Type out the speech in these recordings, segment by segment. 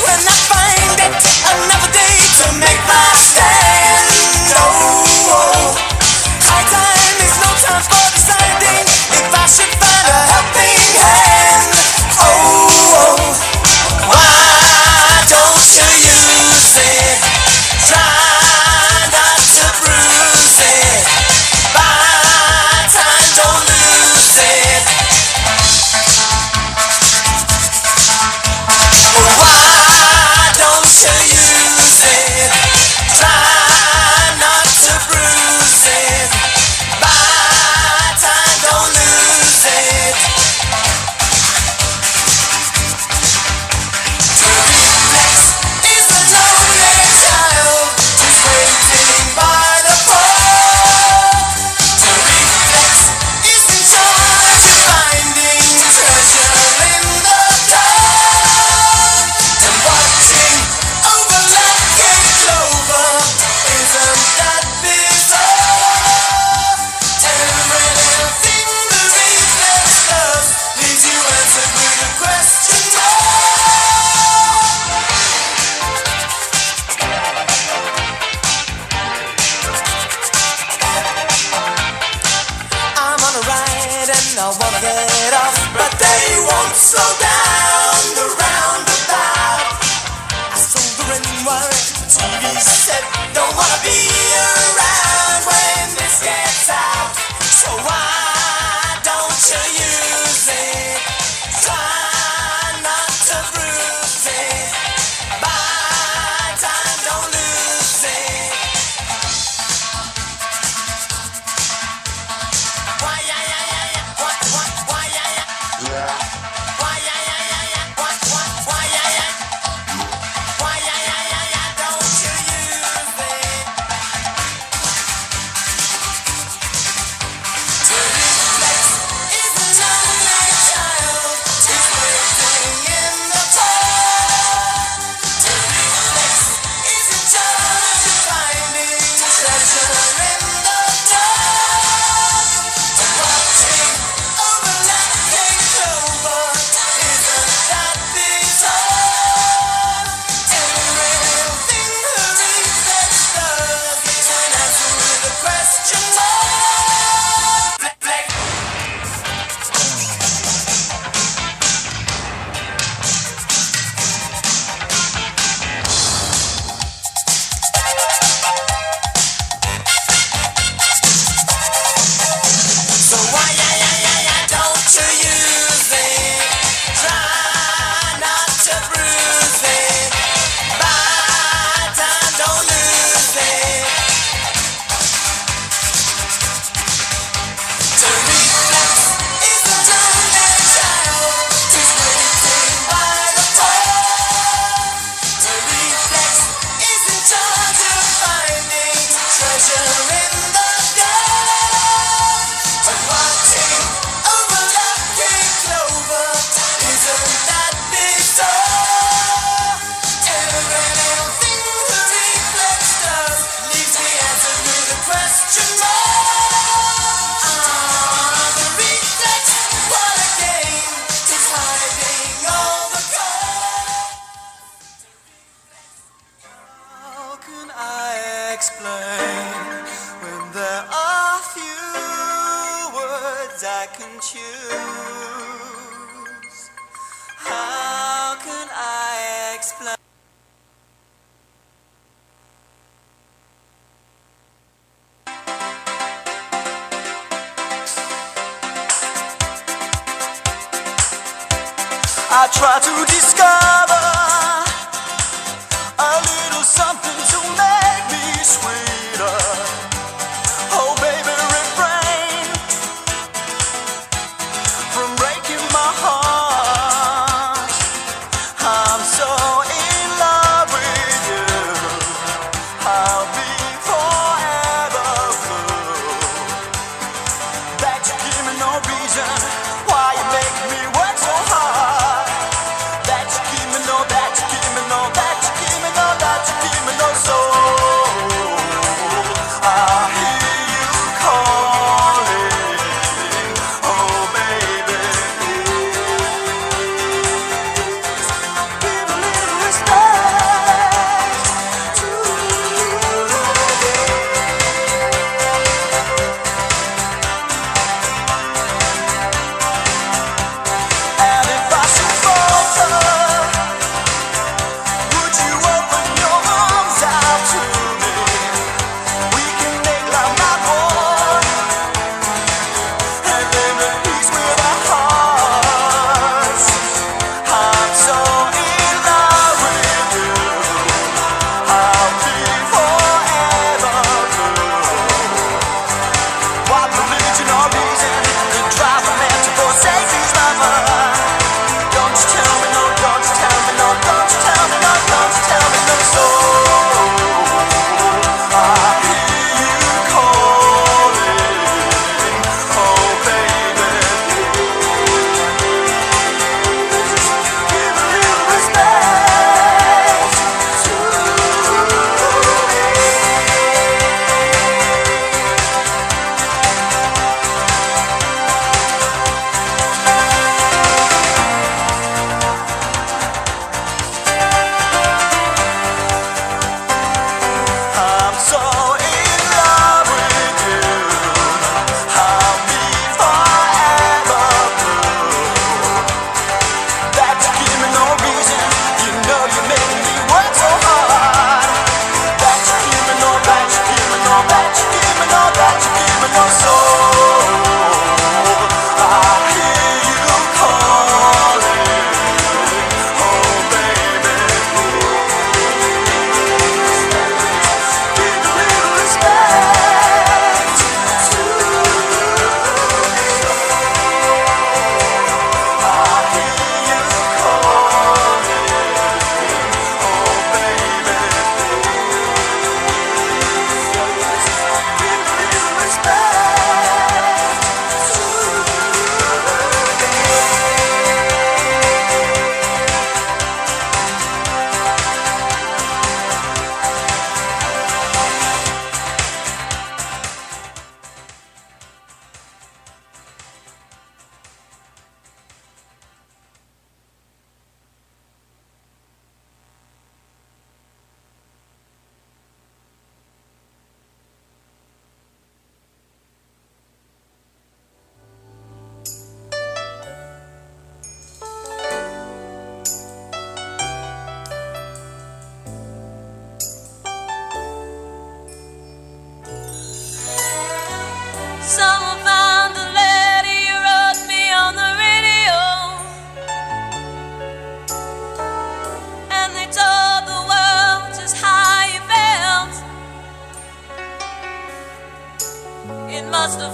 when I find it, another day to make my stand. Oh, high time is no time for deciding if I should find a helping hand. Oh, why don't you use it? Try not to bruise it. Buy time, don't lose it. Why don't you use it? Try not to bruise it. Buy time, don't lose it. To reflex is a lonely child who's waiting by the pole. To reflex is in charge of finding treasure in the dark. And watching over lucky clover, isn't that bizarre? Every little thing the reflex does leaves you answered with a question mark. I'm on a ride and I wanna get off, but they won't slow down the roundabout. I sold the ring wire, TV set, don't wanna be around when this gets out. So why don't you use it? Try not to bruise it. Buy time, don't lose it. Why, yeah, yeah, yeah, yeah. Why, yeah, yeah. Why, yeah, yeah, yeah, yeah. Why, yeah, yeah. Why, yeah, yeah, yeah, yeah. Don't you use it? To reflex is a lonely child who's waiting in the dark. To reflex is in charge of finding treasure in the dark. To watching over lucky clover, isn't that bizarre? Every little thing her reflex does is an answer with a question mark. Flex. So why, yeah, yeah, yeah, yeah, don't you use it? Try not to bruise it. Buy time, don't lose it. To reflex is a lonely child who's waiting by the pole. To reflex is in charge of finding treasure in the dark. But watching over lucky clover, isn't that bizarre? Every little thing the reflex does leaves me answered with a question mark. The reflex, what a game, is hiding all the cards. How can I explain when there are few words I can choose? How can I explain? I try to discover a little something to make me sweeter. Oh baby, refrain from breaking my heart. I'm so in love with you, I'll be forever blue. That you give me no reason why you make me work so hard. That you give me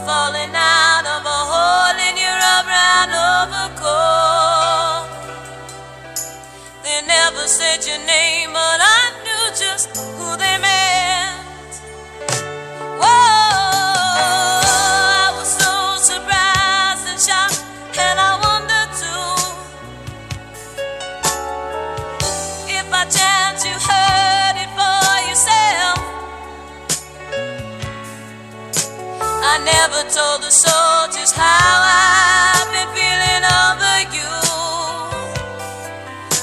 falling out of a hole in your brown overcoat. They never said your name, but I knew just who they meant. Whoa, I was so surprised and shocked, and I wondered too if by chance you heard it for yourself. I never told the soldiers how I've been feeling over you,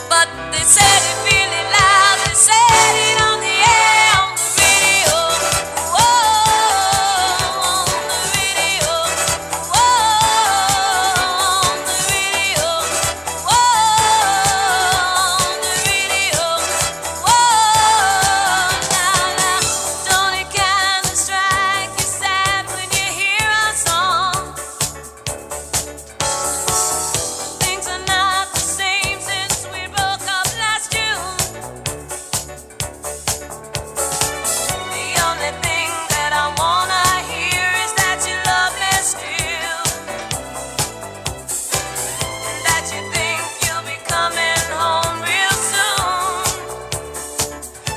but they said it really loud. They said it on the air, on the radio. Whoa, on the radio. Whoa, on the radio. Whoa, on the radio. Whoa, now, don't it kind of strike you sad when you hear our song? Things are not the same since we broke up last June. The only thing that I wanna hear is that you love me still, and that you think you'll be coming home real soon.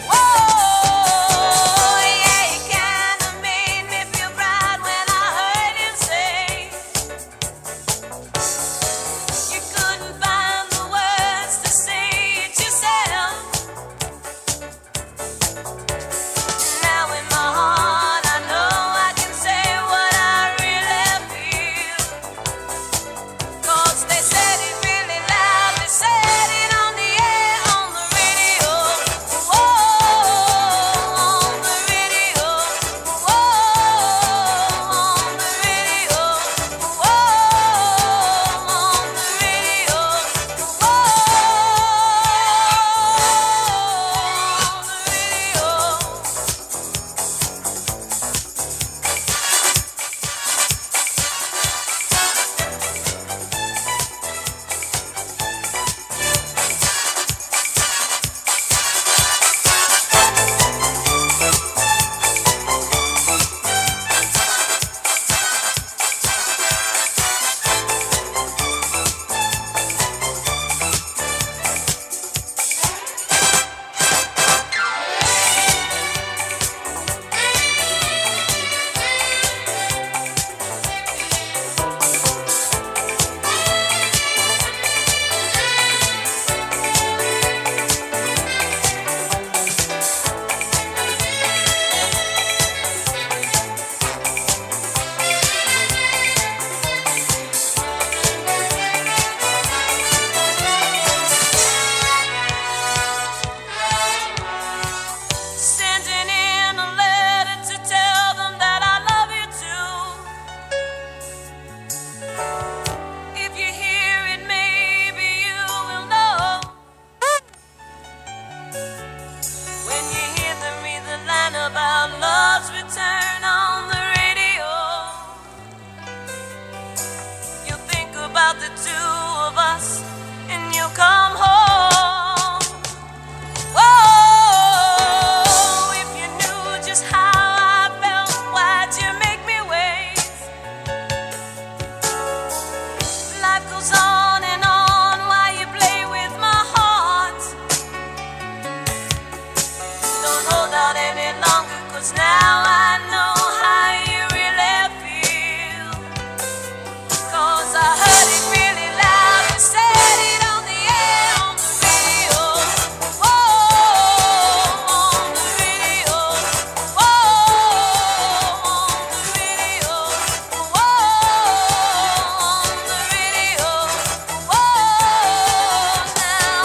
Whoa, yeah, it kinda made me feel proud when I heard him say you couldn't find the words to say it yourself. Now in my heart I know I can say what I really feel, 'cause they said it really loud. They said it on the air, on the radio. Whoa, on the radio. Whoa, on the radio. Whoa, on the radio. Whoa, on the radio. Sending in a letter to tell them that I love you too. If you hear it, maybe you will know. When you hear them read the line about love's return on the radio, you'll think about the two of us and you'll come home. Whoa, if you knew just how I felt, why'd you make me wait? Life goes on while you play with my heart. Don't hold out any longer, 'cause now I know how you really feel. 'Cause I heard it really loud. You said it on the air, on the radio. Whoa, on the radio. Whoa, on the radio. Whoa, on the radio. Whoa, now,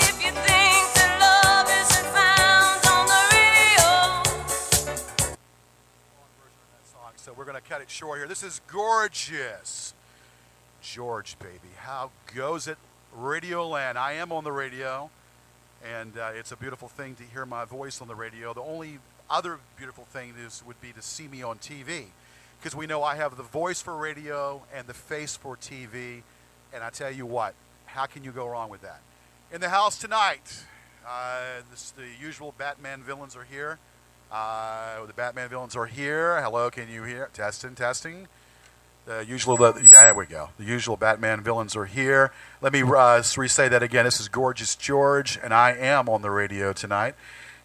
if you think that love isn't found on the radio. So we're going to cut it short here. This is gorgeous. George, baby. How goes it? Radio Land. I am on the radio, and it's a beautiful thing to hear my voice on the radio. The only other beautiful thing would be to see me on TV, because we know I have the voice for radio and the face for TV, and I tell you what, how can you go wrong with that? In the house tonight, the usual Batman villains are here. The Batman villains are here. Hello, can you hear? Testing, testing. There we go. The usual Batman villains are here. Let me re-say that again. This is Gorgeous George, and I am on the radio tonight.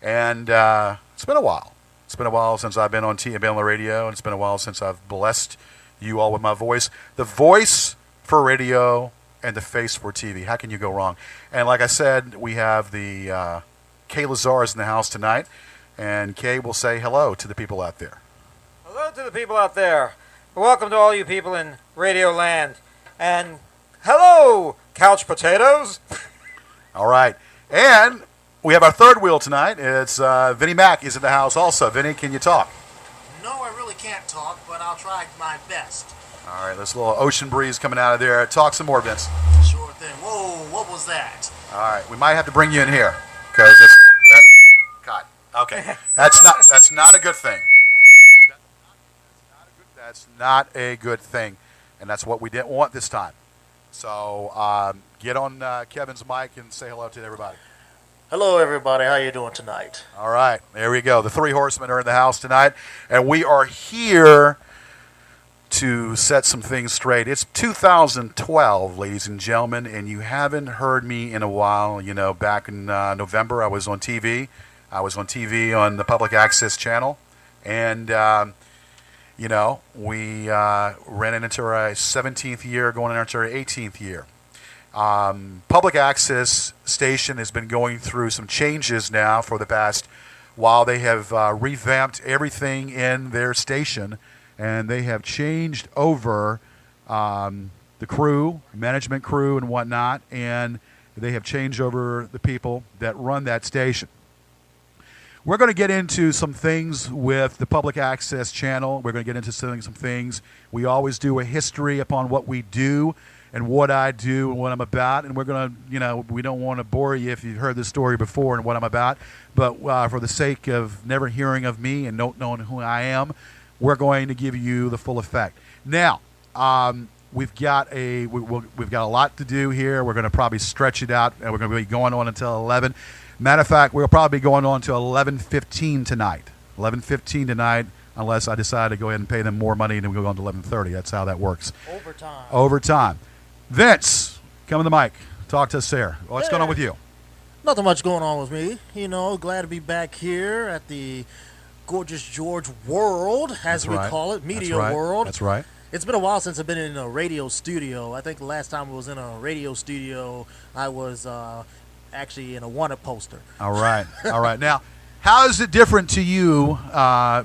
And it's been a while. It's been a while since I've been on TV, been on the radio, and it's been a while since I've blessed you all with my voice. The voice for radio and the face for TV. How can you go wrong? And like I said, we have the Kay Lazar's in the house tonight, and Kay will say hello to the people out there. Hello to the people out there. Welcome to all you people in Radio Land. And hello, couch potatoes. All right. And we have our third wheel tonight. It's Vinnie Mac is in the house also. Vinnie, can you talk? No, I really can't talk, but I'll try my best. All right, this little ocean breeze coming out of there. Talk some more, Vince. Sure thing. Whoa, what was that? All right, we might have to bring you in here because it's cut. Okay, that's not a good thing. That's not a good thing, and that's what we didn't want this time. So get on Kevin's mic and say hello to everybody. Hello, everybody. How you doing tonight? All right, there we go. The three horsemen are in the house tonight, and we are here to set some things straight. It's 2012, ladies and gentlemen, and you haven't heard me in a while. You know, back in November, I was on TV. I was on TV on the Public Access Channel, and you know, we ran into our 17th year, going into our 18th year. Public Access Station has been going through some changes now for the past while. They have revamped everything in their station, and they have changed over the crew, management crew and whatnot, and they have changed over the people that run that station. We're going to get into some things with the Public Access Channel. We're going to get into some things. We always do a history upon what we do and what I do and what I'm about. And we're going to, you know, we don't want to bore you if you've heard this story before and what I'm about. But for the sake of never hearing of me and not knowing who I am, we're going to give you the full effect. Now, we've got a lot to do here. We're going to probably stretch it out, and we're going to be going on until 11. Matter of fact, we'll probably be going on to 11:15 tonight. 11:15 tonight, unless I decide to go ahead and pay them more money, and then we'll go on to 11:30. That's how that works. Overtime. Vince, come on the mic. Talk to us there. What's going on with you? Nothing much going on with me. You know, glad to be back here at the Gorgeous George World, as we call it, Media World. That's right. It's been a while since I've been in a radio studio. I think the last time I was in a radio studio, I was actually in a wanted poster. All right. All right. Now, how is it different to you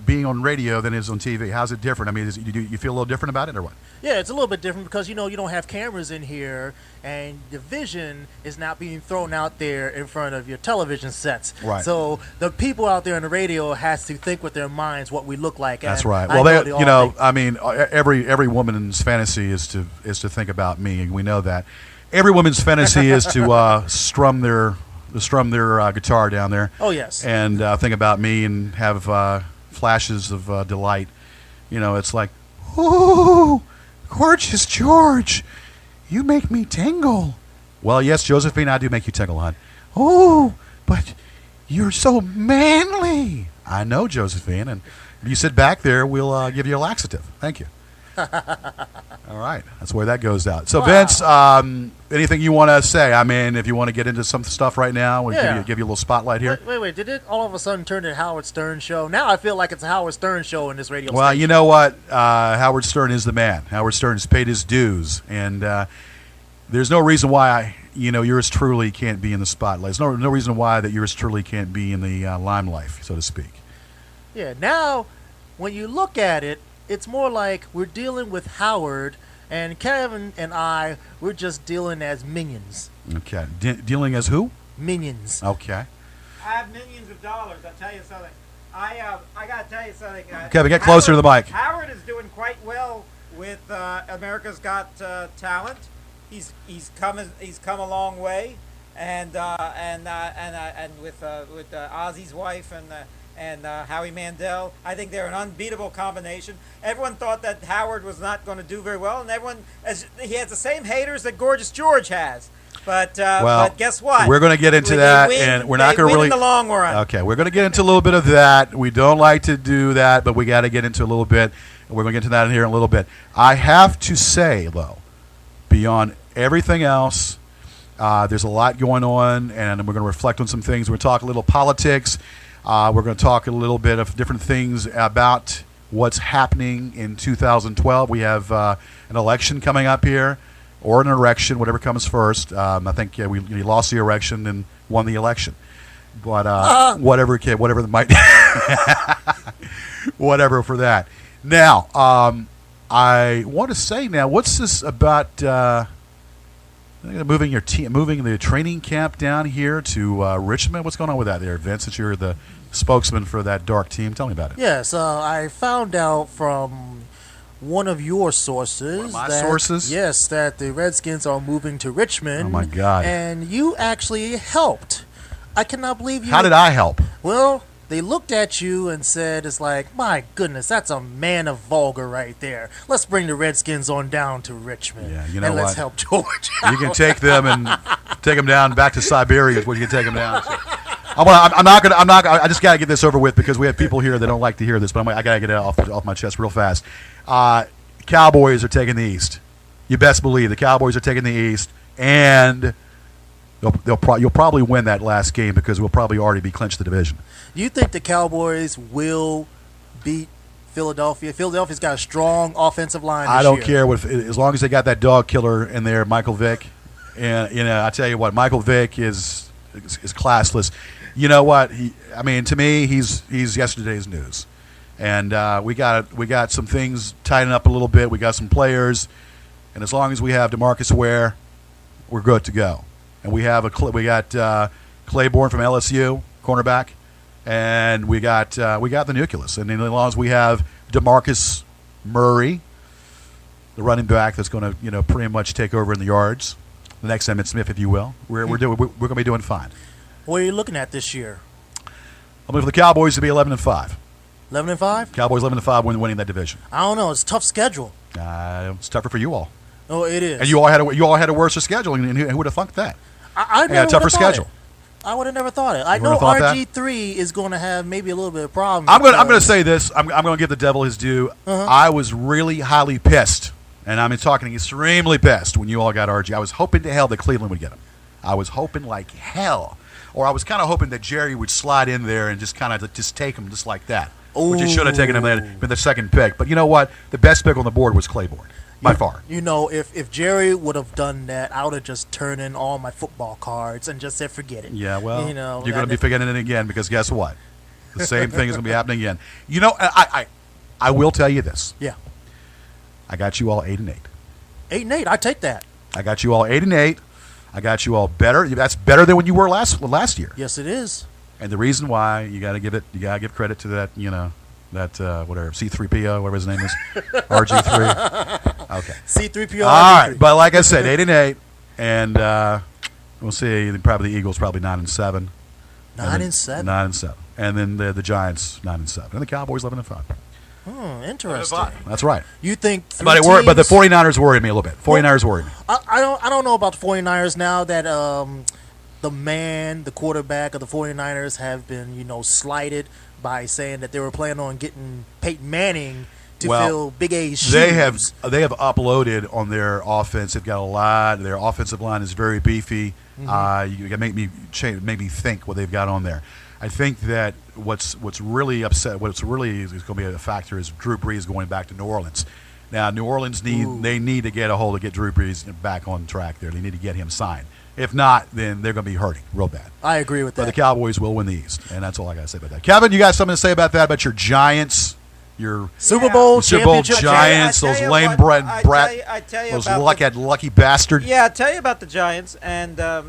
being on radio than it is on TV? How's it different? I mean, do you feel a little different about it or what? Yeah, it's a little bit different because, you know, you don't have cameras in here, and the vision is not being thrown out there in front of your television sets. Right. So the people out there on the radio has to think with their minds what we look like. That's right. Well, I mean, every woman's fantasy is to think about me, and we know that. Every woman's fantasy is to strum their guitar down there. Oh, yes. And think about me and have flashes of delight. You know, it's like, ooh, Gorgeous George, you make me tingle. Well, yes, Josephine, I do make you tingle, hon. Oh, but you're so manly. I know, Josephine, and if you sit back there, we'll give you a laxative. Thank you. All right, that's where that goes out. So, wow. Vince, anything you want to say? I mean, if you want to get into some stuff right now, we'll give you a little spotlight here. Wait, did it all of a sudden turn to Howard Stern show? Now I feel like it's a Howard Stern show in this radio Well, station. you know what? Howard Stern is the man. Howard Stern has paid his dues, and there's no reason why yours truly can't be in the spotlight. There's no reason why that yours truly can't be in the limelight, so to speak. Yeah, now, when you look at it, it's more like we're dealing with Howard, and Kevin and I, we're just dealing as minions. Okay. Dealing as who? Minions. Okay. I have millions of dollars. I'll tell you something. I got to tell you something. Kevin, get closer to the mic. Howard is doing quite well with America's Got Talent. He's come a long way, and with Ozzy's wife and Howie Mandel. I think they're an unbeatable combination. Everyone thought that Howard was not going to do very well, and he has the same haters that Gorgeous George has. But guess what? We're going to get into They that, win- and we're not they going to win really. in the long run. Okay, we're going to get into a little bit of that. We don't like to do that, but we got to get into a little bit. And we're going to get into that in here in a little bit. I have to say, though, beyond everything else, there's a lot going on, and we're going to reflect on some things. We're going to talk a little politics. We're going to talk a little bit of different things about what's happening in 2012. We have an election coming up here, or an erection, whatever comes first. I think we lost the erection and won the election. But whatever it might whatever for that. Now, I want to say now, what's this about moving the training camp down here to Richmond? What's going on with that there, Vince, since you're the spokesman for that dark team? Tell me about it. Yes, I found out from one of your sources. One of my sources? Yes, that the Redskins are moving to Richmond. Oh, my God. And you actually helped. I cannot believe you. How did I help? Well, they looked at you and said, it's like, my goodness, that's a man of vulgar right there. Let's bring the Redskins on down to Richmond. Yeah, you know and let's what? help George out. You can take them and take them down back to Siberia is what you can take them down to. I just got to get this over with because we have people here that don't like to hear this, but I got to get it off my chest real fast. Cowboys are taking the East. You best believe the Cowboys are taking the East, and you'll probably win that last game because we'll probably already be clinched the division. You think the Cowboys will beat Philadelphia? Philadelphia's got a strong offensive line this I don't year. care as long as they got that dog killer in there, Michael Vick. And I tell you what, Michael Vick is classless. You know what? To me, he's yesterday's news. And we got some things tightened up a little bit. We got some players, and as long as we have DeMarcus Ware, we're good to go. And we got Claiborne from LSU, cornerback, and we got the nucleus. And as long as we have DeMarcus Murray, the running back that's going to pretty much take over in the yards, the next Emmitt Smith, if you will, we're going to be doing fine. What are you looking at this year? I'm looking for the Cowboys to be 11-5. 11-5? Cowboys 11-5 winning that division. I don't know. It's a tough schedule. It's tougher for you all. Oh, it is. And you all had a worse schedule, and who would have funked that? I never a tougher would've thought schedule. it. I would have never thought it. I know would've thought that? RG3 is going to have maybe a little bit of problems. I'm going to say this. I'm going to give the devil his due. I was really highly pissed, and I'm talking extremely pissed when you all got RG. I was hoping to hell that Cleveland would get him. I was hoping like hell. Or I was kind of hoping that Jerry would slide in there and just kind of just take him just like that. Which he should have taken him with the second pick. But you know what? The best pick on the board was Claiborne. By far. If Jerry would have done that, I would have just turned in all my football cards and just said, forget it. Yeah, well, you're going to be forgetting it again because guess what? The same thing is going to be happening again. I will tell you this. Yeah. I got you all 8-8. 8-8, I take that. I got you all 8-8. I got you all better. That's better than when you were last year. Yes, it is. And the reason why you got to give credit to that, whatever C3PO, whatever his name is, RG3. Okay. C3PO. All right, but like I said, 8-8, and we'll see. Probably the Eagles, probably 9-7. 9-7. 9-7, and then the Giants 9-7, and the Cowboys 11-5. Interesting. That's right. You think But the 49ers worried me a little bit. 49ers worried me. I don't know about the 49ers now that the quarterback of the 49ers have been, slighted by saying that they were planning on getting Peyton Manning to fill Big A's shoes. They have uploaded on their offense. They've got a lot. Their offensive line is very beefy. You can make me think what they've got on there. I think that what's really is going to be a factor is Drew Brees going back to New Orleans. Now, New Orleans need to get Drew Brees back on track there. They need to get him signed. If not, then they're going to be hurting real bad. I agree with that. But the Cowboys will win the East, and that's all I got to say about that. Kevin, you got something to say about that, about your Giants, your Super Bowl Giants, those lame brat, I tell you those about lucky bastard. Yeah, I tell you about the Giants, and I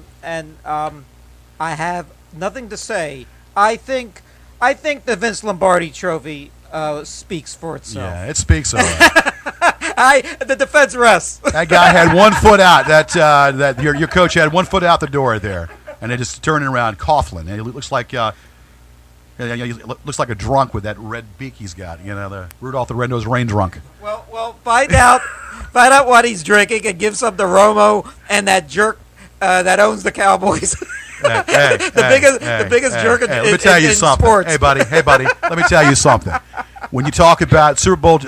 have nothing to say. I think the Vince Lombardi Trophy speaks for itself. Yeah, it speaks. All right. The defense rests. That guy had 1 foot out. That your coach had 1 foot out the door there, and they just turning around, Coughlin. And he looks like he looks like a drunk with that red beak he's got. The Rudolph the Red-Nosed Rain drunk. Well, find out what he's drinking and give some to Romo and that jerk that owns the Cowboys. The biggest jerk let me tell you in something. sports. Hey, buddy. Let me tell you something. When you talk about Super Bowl,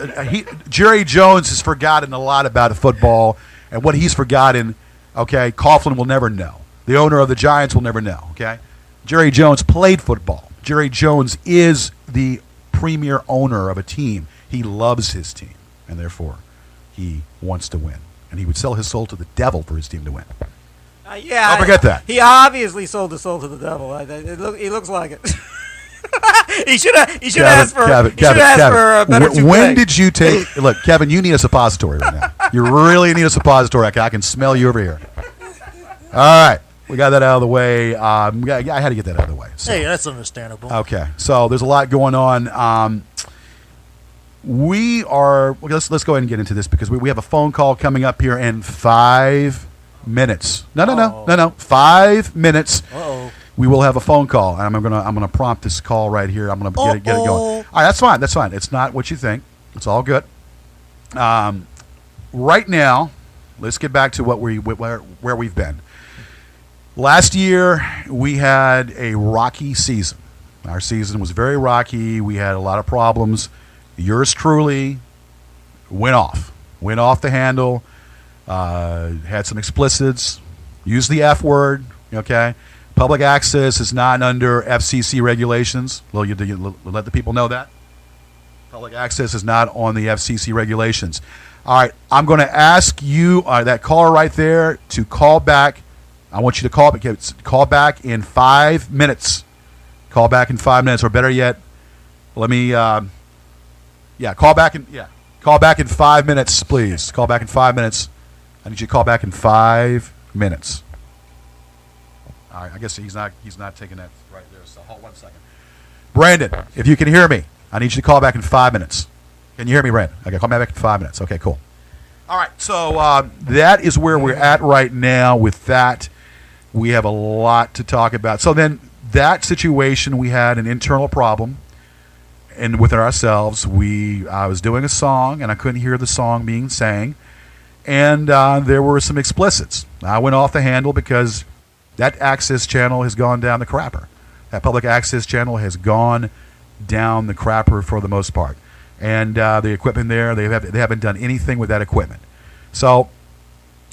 Jerry Jones has forgotten a lot about football, and what he's forgotten, okay, Coughlin will never know. The owner of the Giants will never know, okay? Jerry Jones played football. Jerry Jones is the premier owner of a team. He loves his team, and therefore he wants to win. And he would sell his soul to the devil for his team to win. Yeah, Don't forget that. He obviously sold his soul to the devil. He looks like it. he should have asked for a better toupee. When did you take? Look, Kevin, you need a suppository right now. You really need a suppository. I can smell you over here. All right, we got that out of the way. I had to get that out of the way. So. Hey, that's understandable. Okay, so there's a lot going on. Let's go ahead and get into this because we have a phone call coming up here in 5 minutes. No. 5 minutes. Uh-oh. We will have a phone call, and I'm gonna prompt this call right here. I'm gonna get it going. All right, that's fine. That's fine. It's not what you think. It's all good. Right now, let's get back to where we've been. Last year, we had a rocky season. Our season was very rocky. We had a lot of problems. Yours truly went off the handle. Had some explicits. Used the F word. Okay. Public access is not under FCC regulations. Well, you let the people know that. Public access is not on the FCC regulations. All right, I'm going to ask you, that caller right there, to call back. I want you to call back in 5 minutes. Call back in 5 minutes, or better yet, let me, call back in 5 minutes, please. Call back in 5 minutes. I need you to call back in 5 minutes. All right, I guess he's not taking that right there. So hold 1 second. Brandon, if you can hear me, I need you to call back in 5 minutes. Can you hear me, Brandon? Okay, call me back in 5 minutes. Okay, cool. All right, so that is where we're at right now with that. We have a lot to talk about. So then that situation, we had an internal problem and within ourselves. I was doing a song, and I couldn't hear the song being sang. And there were some explicits. I went off the handle because that access channel has gone down the crapper. That public access channel has gone down the crapper for the most part. And the equipment there, they haven't done anything with that equipment. So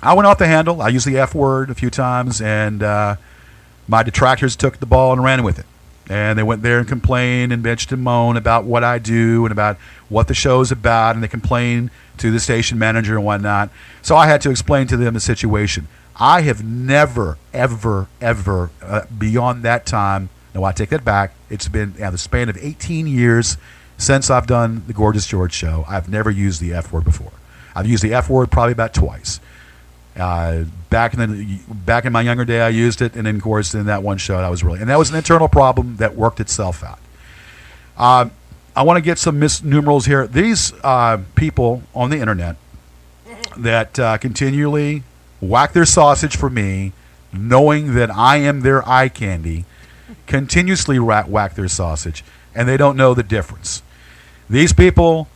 I went off the handle. I used the F word a few times, and my detractors took the ball and ran with it. And they went there and complained and bitched and moaned about what I do and about what the show's about, and they complained to the station manager and whatnot. So I had to explain to them the situation. I have never, ever, beyond that time, no, I take that back. It's been the span of 18 years since I've done the Gorgeous George show. I've never used the F word before. I've used the F word probably about twice. Back in my younger day, I used it, and then, of course, in that one show, and that was an internal problem that worked itself out. I want to get some numerals here. These people on the internet that continually whack their sausage for me, knowing that I am their eye candy, continuously whack their sausage, and they don't know the difference. These people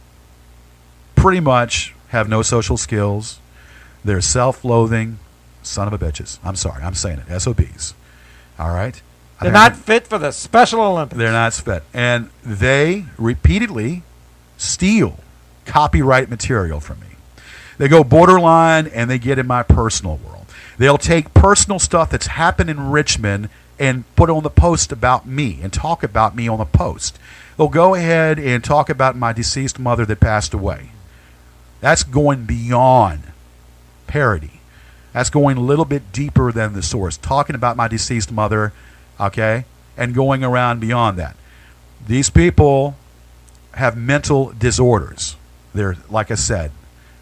pretty much have no social skills. They're self-loathing son of a bitches. I'm sorry, I'm saying it. SOBs. All right? They're not fit for the Special Olympics. They're not fit. And they repeatedly steal copyright material from me. They go borderline, and they get in my personal world. They'll take personal stuff that's happened in Richmond and put on the post about me and talk about me on the post. They'll go ahead and talk about my deceased mother that passed away. That's going beyond parody. That's going a little bit deeper than the source. Talking about my deceased mother, okay, and going around beyond that. These people have mental disorders. They're, like I said,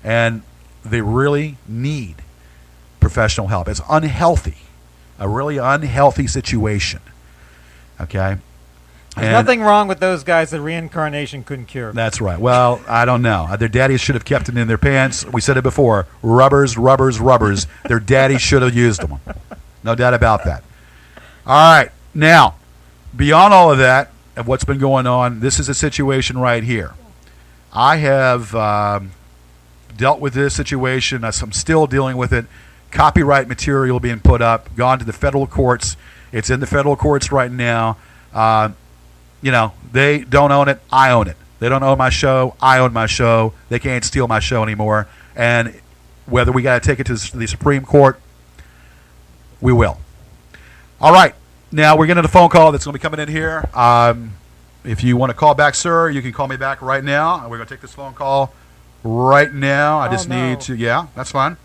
and they really need professional help. It's unhealthy, a really unhealthy situation, okay? There's nothing wrong with those guys that reincarnation couldn't cure. That's right. Well, I don't know. Their daddies should have kept it in their pants. We said it before. Rubbers. Their daddies should have used them. No doubt about that. All right. Now, beyond all of that, of what's been going on, this is a situation right here. I have dealt with this situation. I'm still dealing with it. copyright material being put up, gone to the federal courts. It's in the federal courts right now. They don't own it. I own it. They don't own my show. I own my show. They can't steal my show anymore. And whether we got to take it to the Supreme Court, we will. All right. Now we're getting a phone call that's going to be coming in here. If you want to call back, sir, you can call me back right now. We're going to take this phone call right now. I just need to. Yeah, that's fine.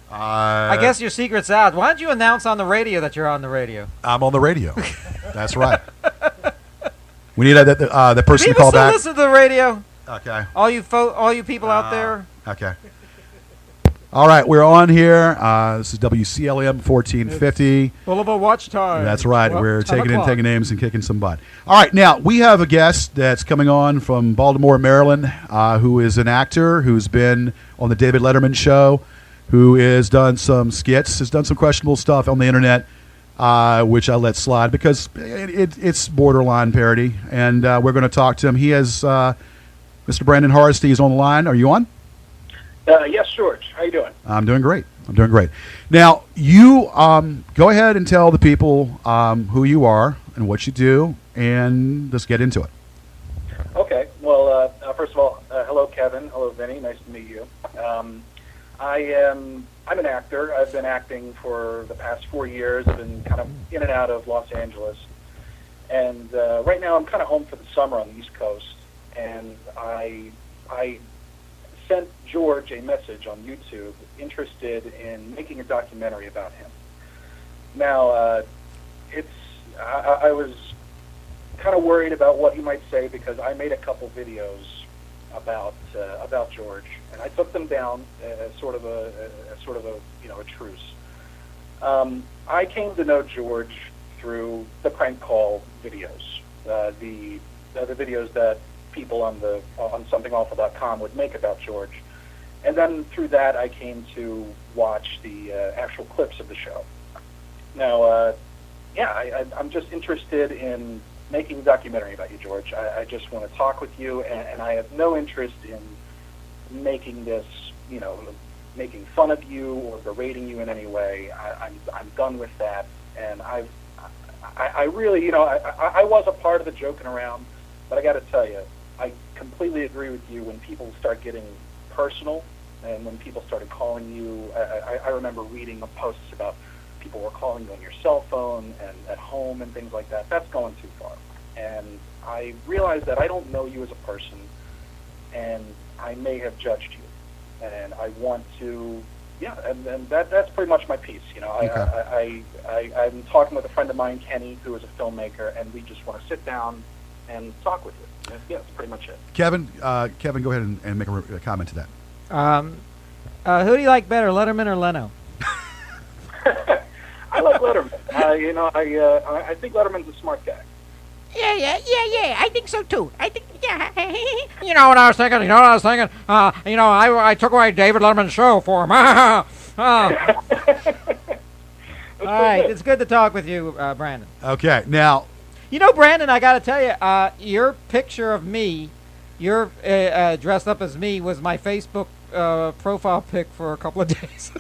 I guess your secret's out. Why don't you announce on the radio that you're on the radio? I'm on the radio. That's right. We need that person to People call still back. listen to the radio. Okay. All you people out there. Okay. All right, we're on here. This is WCLM 1450. Boulevard Watch Time. That's right. Well, We're 10 taking o'clock. names and kicking some butt. All right, now we have a guest that's coming on from Baltimore, Maryland, who is an actor who's been on the David Letterman show, who has done some skits, has done some questionable stuff on the internet, which I let slide because it's borderline parody. And we're going to talk to him. He has Mr. Brandon Hardesty is on the line. Are you on? Yes, George. How you doing? I'm doing great. Now, you go ahead and tell the people who you are and what you do, and let's get into it. Okay. Well, first of all, hello, Kevin. Hello, Vinny. Nice to meet you. I'm an actor. I've been acting for the past 4 years. I've been kind of in and out of Los Angeles. And right now I'm kind of home for the summer on the East Coast. And I sent George a message on YouTube interested in making a documentary about him. Now, I was kind of worried about what he might say because I made a couple videos about George, and I took them down as sort of a truce. I came to know George through the prank call videos, the videos that people on somethingawful.com would make about George, and then through that I came to watch the actual clips of the show. Now, I'm just interested in making a documentary about you, George. I just want to talk with you, and I have no interest in making this, making fun of you or berating you in any way. I'm done with that, and I really, I was a part of the joking around, but I got to tell you, I completely agree with you when people start getting personal and when people started calling you. I remember reading posts about people were calling you on your cell phone and at home and things like that. That's going too far. And I realized that I don't know you as a person, and I may have judged you. And I want to, and that's pretty much my piece. Okay. I'm talking with a friend of mine, Kenny, who is a filmmaker, and we just want to sit down and talk with you. Yeah, that's pretty much it. Kevin, go ahead and make a comment to that. Who do you like better, Letterman or Leno? I like Letterman. I think Letterman's a smart guy. Yeah. I think so too. You know what I was thinking? I took away David Letterman's show for him. All right, it's good to talk with you, Brandon. Okay, now. Brandon, I got to tell you, your picture of me, you're dressed up as me, was my Facebook profile pic for a couple of days.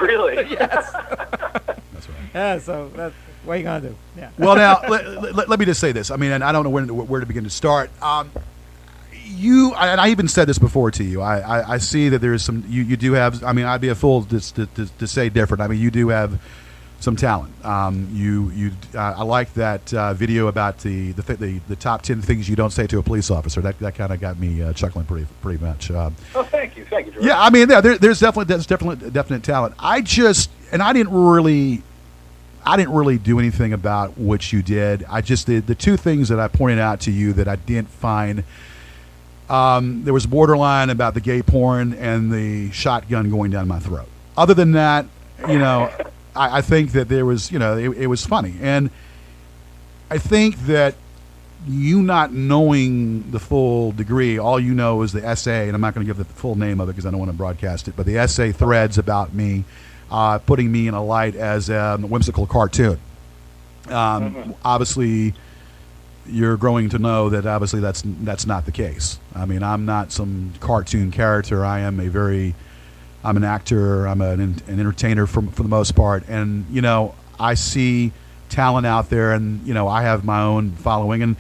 Really? Yes. That's right. Yeah, so that's what are you going to do? Yeah. Well, now, let me just say this. I mean, and I don't know where to begin to start. And I even said this before to you. I see that there is some, you do have, I mean, I'd be a fool to say different. I mean, you do have some talent. I like that video about the top 10 things you don't say to a police officer. That kind of got me chuckling pretty much. Oh, thank you, George. Yeah, I mean, there's definite talent. I didn't really do anything about what you did. I just did the two things that I pointed out to you that I didn't find. There was borderline about the gay porn and the shotgun going down my throat. Other than that, I think that there was, it was funny. And I think that you not knowing the full degree, all you know is the essay, and I'm not going to give the full name of it because I don't want to broadcast it, but the essay threads about me, putting me in a light as a whimsical cartoon. Obviously, you're growing to know that obviously that's not the case. I mean, I'm not some cartoon character. I am a very I'm an actor. I'm an entertainer for the most part. And, you know, I see talent out there, and, you know, I have my own following. And,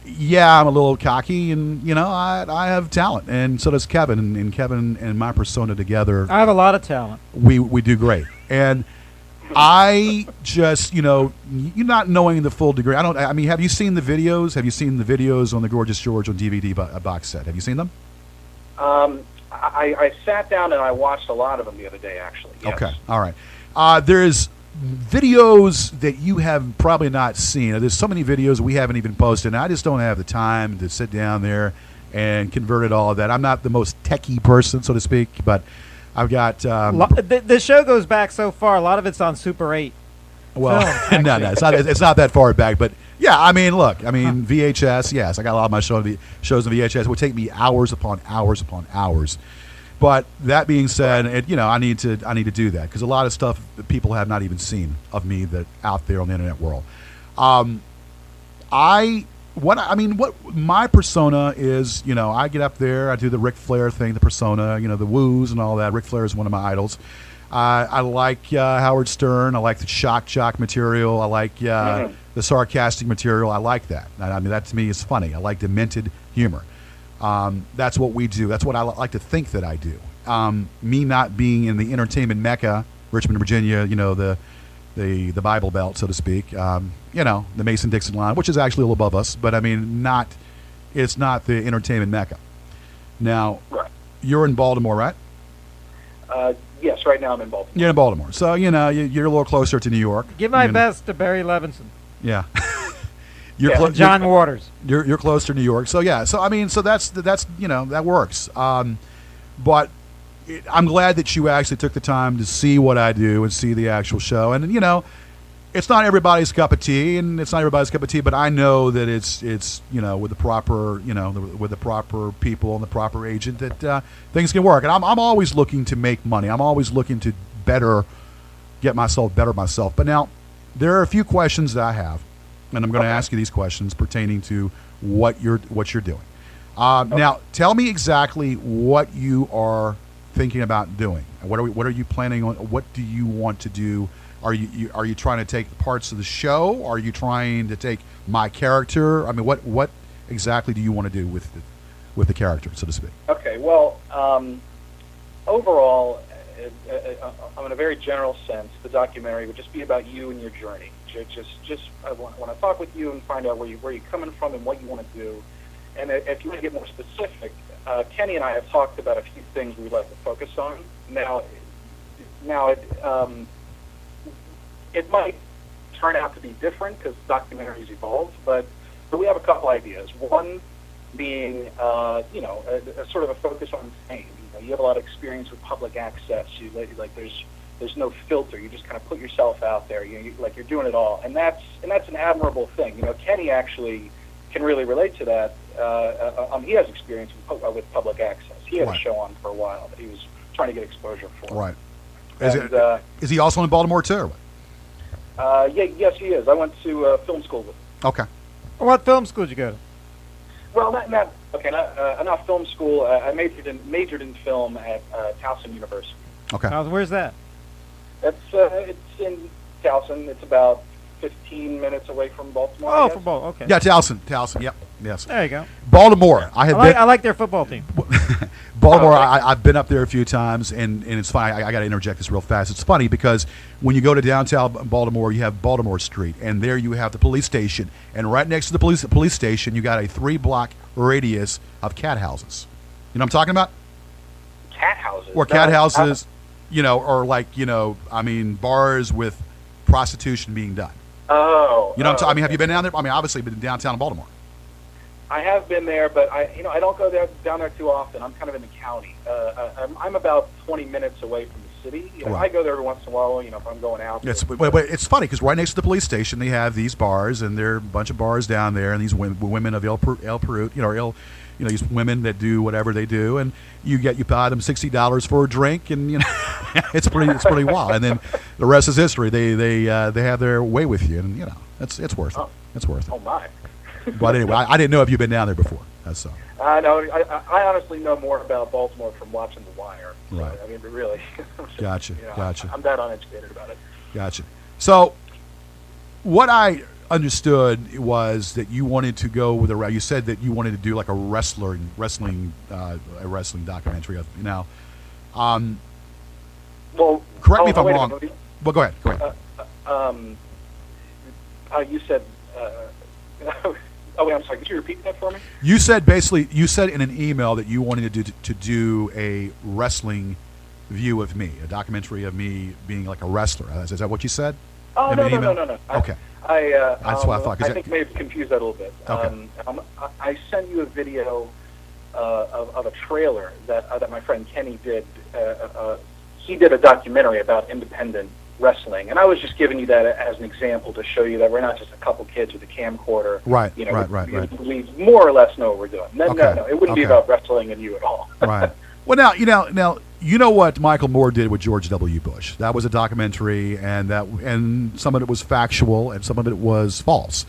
yeah, I'm a little cocky, and, you know, I have talent. And so does Kevin. And Kevin and my persona together, I have a lot of talent. we do great. And I just, you know, you're not knowing the full degree. I mean, have you seen the videos? Have you seen the videos on the Gorgeous George on DVD box set? Have you seen them? I sat down and I watched a lot of them the other day, actually. Yes. Okay, all right. There's videos that you have probably not seen. There's so many videos we haven't even posted, and I just don't have the time to sit down there and convert it all of that. I'm not the most techie person, so to speak, but I've got... The show goes back so far. A lot of it's on Super 8. Well, film, no, it's not that far back, but yeah, I mean, look, VHS, yes, I got a lot of my shows on VHS. It would take me hours upon hours upon hours. But that being said, you know, I need to do that because a lot of stuff that people have not even seen of me that out there on the internet world. What my persona is, you know, I get up there, I do the Ric Flair thing, the persona, you know, the woos and all that. Ric Flair is one of my idols. I like Howard Stern. I like the shock jock material. I like the sarcastic material. I like that. I mean, that to me is funny. I like demented humor. That's what we do. That's what I like to think that I do. Me not being in the entertainment mecca, Richmond, Virginia, you know, the Bible Belt, so to speak. You know, the Mason-Dixon line, which is actually a little above us, but I mean, it's not the entertainment mecca. Now, Right. You're in Baltimore, right? Yes, right now I'm in Baltimore. You're in Baltimore, so you know you're a little closer to New York. Give my You know, best to Barry Levinson. Yeah. Yeah. John Waters. You're close to New York, so yeah. So I mean, so that's you know that works. But I'm glad that you actually took the time to see what I do and see the actual show. And you know, it's not everybody's cup of tea, but I know that it's you know with the proper with the proper people and the proper agent that things can work. And I'm always looking to make money. I'm always looking to better myself. But now there are a few questions that I have, and I'm going to ask you these questions pertaining to what you're doing. Now, tell me exactly what you are thinking about doing. What are you planning on? What do you want to do? Are you trying to take parts of the show? Are you trying to take my character? I mean, what exactly do you want to do with the character, so to speak? Okay, well, overall, in a very general sense, the documentary would just be about you and your journey. I want to talk with you and find out where you're coming from and what you want to do. And if you want to get more specific, Kenny and I have talked about a few things we'd like to focus on. Now, it might turn out to be different because documentaries evolve, but we have a couple ideas. One being, a sort of a focus on fame. You have a lot of experience with public access. There's no filter. You just kind of put yourself out there. You're doing it all, and that's an admirable thing. You know, Kenny actually can really relate to that. He has experience with public access. He had a show on for a while that he was trying to get exposure for. Right. Is he also in Baltimore too? Yes, he is. I went to film school with him. Okay. What film school did you go to? Well, not film school. I majored in film at Towson University. Okay. Where's that? It's in Towson. It's about 15 minutes away from Baltimore. Oh, from Baltimore. Okay. Yeah, Towson. Yep. Yes. There you go. Baltimore. I like their football team. Baltimore, I've been up there a few times, and it's funny. I got to interject this real fast. It's funny because when you go to downtown Baltimore, you have Baltimore Street, and there you have the police station, and right next to the police station, you got a 3-block radius of cat houses. You know what I'm talking about? Cat houses. Or cat houses, bars with prostitution being done. Oh. You know what I'm talking? Have you been down there? I mean, obviously, been downtown Baltimore. I have been there, but I don't go down there too often. I'm kind of in the county. I'm about 20 minutes away from the city. Right. I go there every once in a while. If I'm going out. It's funny because right next to the police station, they have these bars, and there are a bunch of bars down there, and these women of El Perut, these women that do whatever they do, and you buy them $60 for a drink, and it's pretty wild. And then the rest is history. They have their way with you, and it's worth it. It's worth it. Oh my. But anyway, I didn't know if you've been down there before. That's so. No, I honestly know more about Baltimore from watching The Wire. So, Right. I mean, really. Gotcha. You know, Gotcha. I'm that uneducated about it. Gotcha. So, what I understood was that you wanted to go with a. You said that you wanted to do like a wrestling documentary. Now, Well, correct me if I'm wait a wrong. minute. Well, go ahead. Go ahead. You said. Oh, wait, I'm sorry. Could you repeat that for me? You said basically. You said in an email that you wanted to do a wrestling view of me, a documentary of me being like a wrestler. Is that what you said? Oh, In no, an no, email? no, no, no. Okay. That's what I thought, 'cause I think I may have confused that a little bit. Okay. I sent you a video of a trailer that my friend Kenny did. He did a documentary about independent wrestling, and I was just giving you that as an example to show you that we're not just a couple kids with a camcorder. Right, You know, right. We more or less know what we're doing. No, Okay, no, it wouldn't be okay. about wrestling and you at all. Right. Well, now you know what Michael Moore did with George W. Bush. That was a documentary, and some of it was factual, and some of it was false.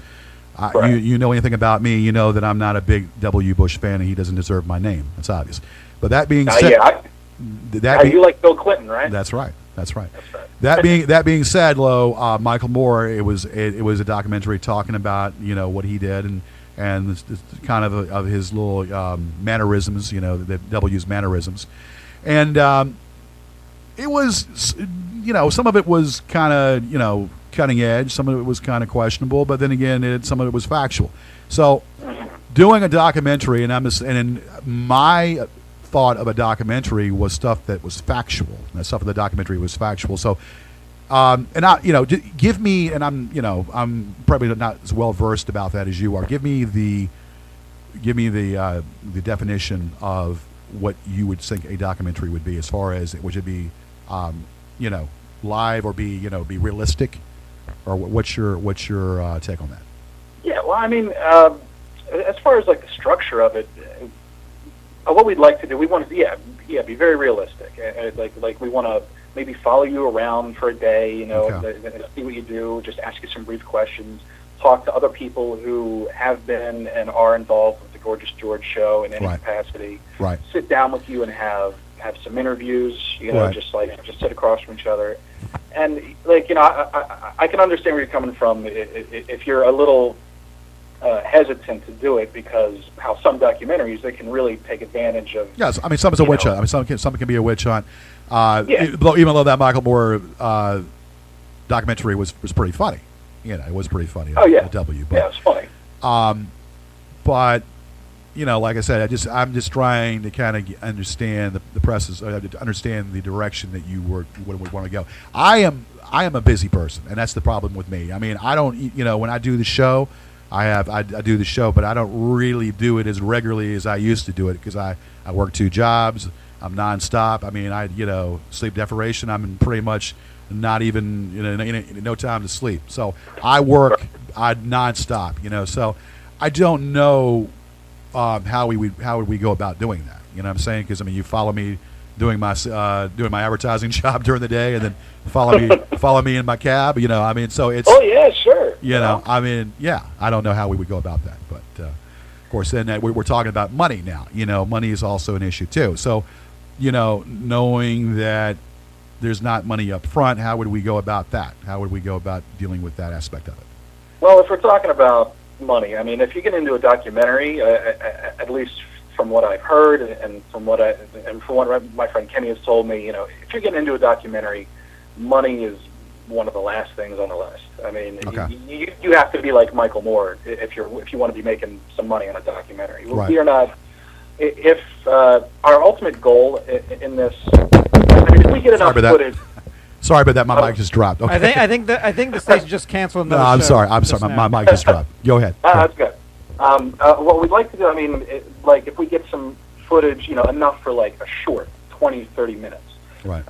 Correct. You know anything about me? You know that I'm not a big W. Bush fan, and he doesn't deserve my name. That's obvious. But that being said, You like Bill Clinton, right? That's right. That's right. That's right. That being said, Michael Moore, it was a documentary talking about what he did and the kind of his little mannerisms, the W's mannerisms, and it was some of it was kind of cutting edge, some of it was kind of questionable, but then again, some of it was factual. So doing a documentary, and my thought of a documentary was stuff that was factual. That stuff in the documentary was factual. So, and give me, and I'm probably not as well versed about that as you are. Give me the definition of what you would think a documentary would be, as far as would it be, live or be realistic, or what's your take on that? Yeah, well, I mean, as far as like the structure of it, what we'd like to do, we want to, be very realistic. Like we want to maybe follow you around for a day, Okay. see what you do, just ask you some brief questions, talk to other people who have been and are involved with the Gorgeous George show in any Right. capacity. Right. Sit down with you and have some interviews, Right. just sit across from each other. And I can understand where you're coming from if you're a little hesitant to do it, because how some documentaries, they can really take advantage of. Yes, I mean some is a witch hunt. I mean some can be a witch hunt. Yeah. Even though that Michael Moore documentary was pretty funny, it was pretty funny. Oh yeah, the W. But, yeah, it's funny. But like I said, I'm just trying to kind of understand the process, to understand the direction that you would want to go. I am a busy person, and that's the problem with me. I mean, I don't, when I do the show, I do the show, but I don't really do it as regularly as I used to do it, because I work 2 jobs. I'm nonstop. I mean, sleep deprivation. I'm pretty much not even no time to sleep. So I work nonstop. So I don't know how would we go about doing that. You know what I'm saying? Because you follow me doing my advertising job during the day, and then follow me in my cab. So it's. Oh yeah, sure. I don't know how we would go about that, but of course, then we're talking about money now. Money is also an issue too. So, knowing that there's not money up front, how would we go about that? How would we go about dealing with that aspect of it? Well, if we're talking about money, I mean, if you get into a documentary, at least from what I've heard and from what my friend Kenny has told me, if you're getting into a documentary, money is one of the last things on the list. I mean, Okay. you have to be like Michael Moore if you want to be making some money on a documentary. Right. We are not. If our ultimate goal in this, I mean, if we get enough about that. footage. Sorry about that. My mic just dropped. Okay. I think the station just canceled. No, another I'm show sorry. just My now. mic just dropped. Go ahead. That's good. What we'd like to do, I mean, if we get some footage, enough for like a short 20, 30 minutes, Right.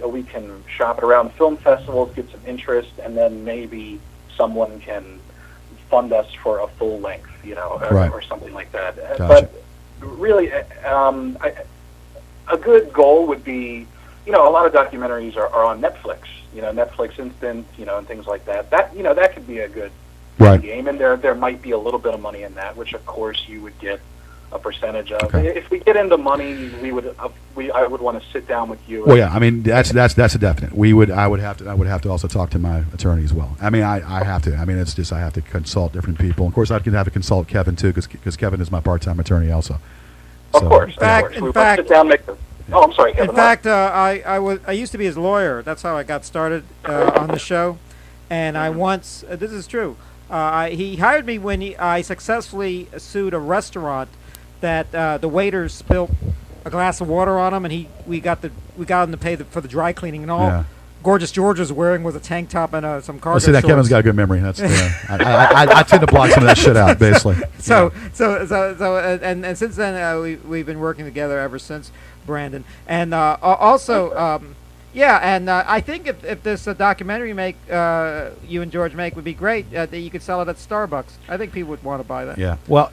we can shop it around film festivals, get some interest, and then maybe someone can fund us for a full length, Right. or something like that. Gotcha. But really, a good goal would be, a lot of documentaries are on Netflix, Netflix Instant, and things like that. That could be a good Right. game, and there might be a little bit of money in that, which of course you would get a percentage of. Okay. If we get into money, I would want to sit down with you. Well, yeah, I mean that's a definite. I would have to also talk to my attorney as well. I mean, I have to. I mean, it's just I have to consult different people. Of course, I can have to consult Kevin too, because Kevin is my part-time attorney also. Of course. In fact, sit down, make the. Oh, I'm sorry, Kevin. In fact, I used to be his lawyer. That's how I got started on the show, and I once this is true. He hired me when I successfully sued a restaurant that the waiters spilt a glass of water on him, and we got him to pay for the dry cleaning and all. Yeah. Gorgeous George was wearing was a tank top and some cargo Well, see, that shorts. Kevin's got a good memory. That's I tend to block some of that shit out, basically. So since then we've been working together ever since, Brandon. And also, I think if this documentary you and George make would be great, that you could sell it at Starbucks. I think people would want to buy that. Yeah. Well,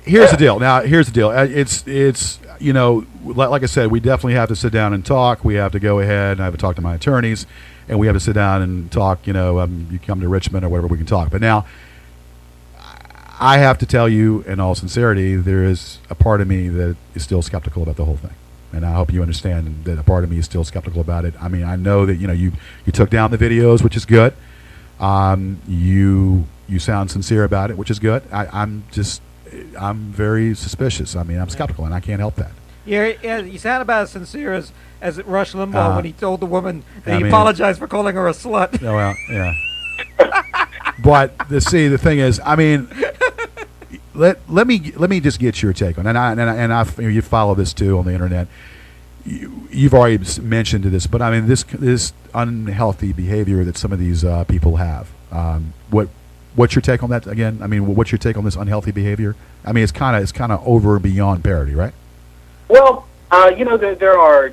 here's the deal. Now, here's the deal. It's like I said, we definitely have to sit down and talk. We have to go ahead and I have to talk to my attorneys, and we have to sit down and talk. You come to Richmond or whatever, we can talk. But now, I have to tell you, in all sincerity, there is a part of me that is still skeptical about the whole thing. And I hope you understand that a part of me is still skeptical about it. I mean, I know that you took down the videos, which is good. You sound sincere about it, which is good. I'm very suspicious. I mean, I'm skeptical, and I can't help that. Yeah, you sound about as sincere as Rush Limbaugh when he told the woman that he mean, apologized for calling her a slut. Oh, well, yeah. But the thing is, I mean, let me just get your take on it. And you follow this too on the internet. You've already mentioned this, but I mean this unhealthy behavior that some of these people have. What's your take on that again? I mean, what's your take on this unhealthy behavior? I mean, it's kind of over and beyond parody, right? Well, there are.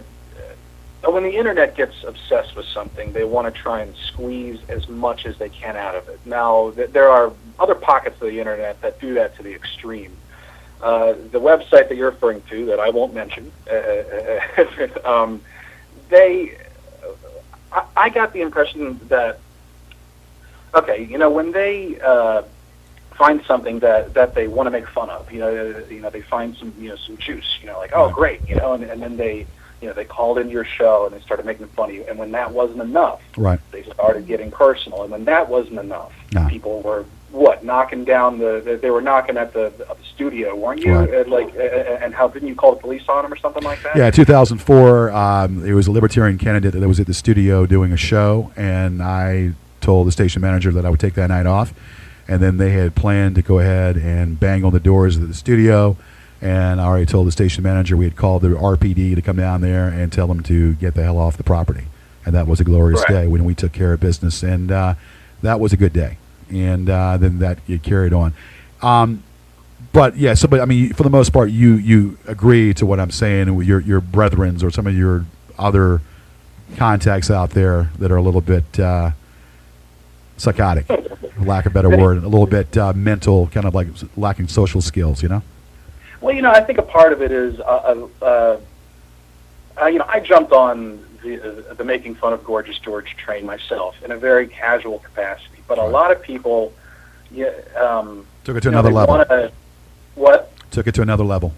When the internet gets obsessed with something, they want to try and squeeze as much as they can out of it. Now, there are other pockets of the internet that do that to the extreme. The website that you're referring to, that I won't mention, I got the impression that, when they find something that they want to make fun of, they find some juice, like, oh, great, and then they called into your show and they started making fun of you. And when that wasn't enough, right, they started getting personal. And when that wasn't enough, people were knocking down they were knocking at the studio, weren't you? Right. And how didn't you call the police on them or something like that? Yeah, 2004. There was a libertarian candidate that was at the studio doing a show, and I told the station manager that I would take that night off. And then they had planned to go ahead and bang on the doors of the studio. And I already told the station manager we had called the RPD to come down there and tell them to get the hell off the property. And that was a glorious day when we took care of business. And that was a good day. And then that it carried on. But I mean, for the most part, you agree to what I'm saying with your brethrens or some of your other contacts out there that are a little bit psychotic, for lack of a better word, a little bit mental, kind of like lacking social skills, Well, I think a part of it is, I jumped on the making fun of Gorgeous George train myself in a very casual capacity. But a lot of people, took it to another level. What? Took it to another level.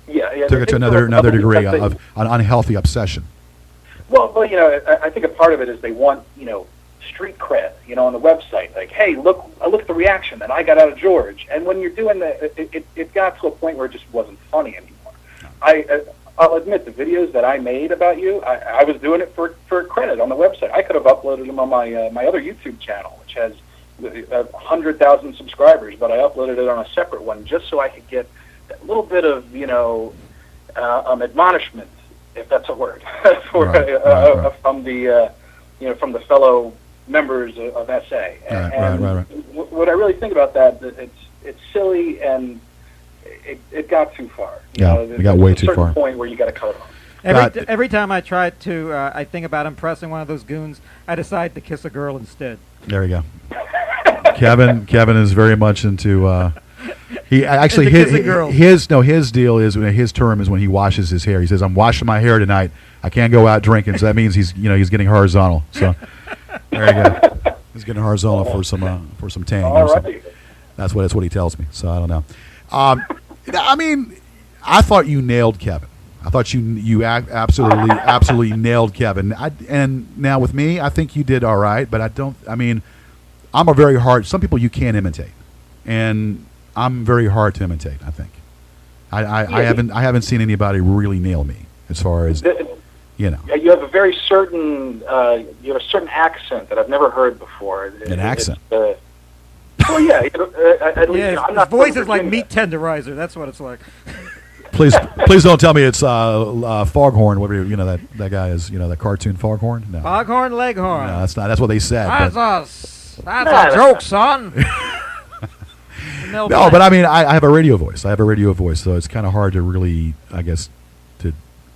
Yeah. Took it to another degree of an unhealthy obsession. Well, I think a part of it is they want, street cred, on the website. Like, hey, look at the reaction that I got out of George. And when you're doing that, it got to a point where it just wasn't funny anymore. I'll admit, the videos that I made about you, I was doing it for credit on the website. I could have uploaded them on my other YouTube channel, which has 100,000 subscribers, but I uploaded it on a separate one just so I could get that little bit of, admonishment, if that's a word, from the fellow members of SA. Right. What I really think about that, it's silly and it got too far. It got way too far. There's a certain point where you got to cut it off. Every time I try to, I think about impressing one of those goons, I decide to kiss a girl instead. There you go. Kevin is very much into. He actually his deal is his term is when he washes his hair. He says, "I'm washing my hair tonight. I can't go out drinking." So that means he's getting horizontal. So there you go. He's getting horizontal for some tan. All right. That's what he tells me. So I don't know. I mean, I thought you nailed Kevin. I thought absolutely nailed Kevin. And now with me, I think you did all right. But I don't. I mean, I'm a very hard. Some people you can't imitate, and I'm very hard to imitate. I think. I haven't seen anybody really nail me as far as you know. Yeah, you have a very certain accent that I've never heard before. An accent. Well, yeah. At least, Yeah, I'm his not voice from is like Virginia. meat tenderizer. That's what it's like. Please don't tell me it's Foghorn. Whatever that guy is. That cartoon Foghorn. No, Foghorn Leghorn. no, that's not. That's what they said. That's Nah, a joke, son. No, but I mean, I have a radio voice. So it's kind of hard to really, I guess, to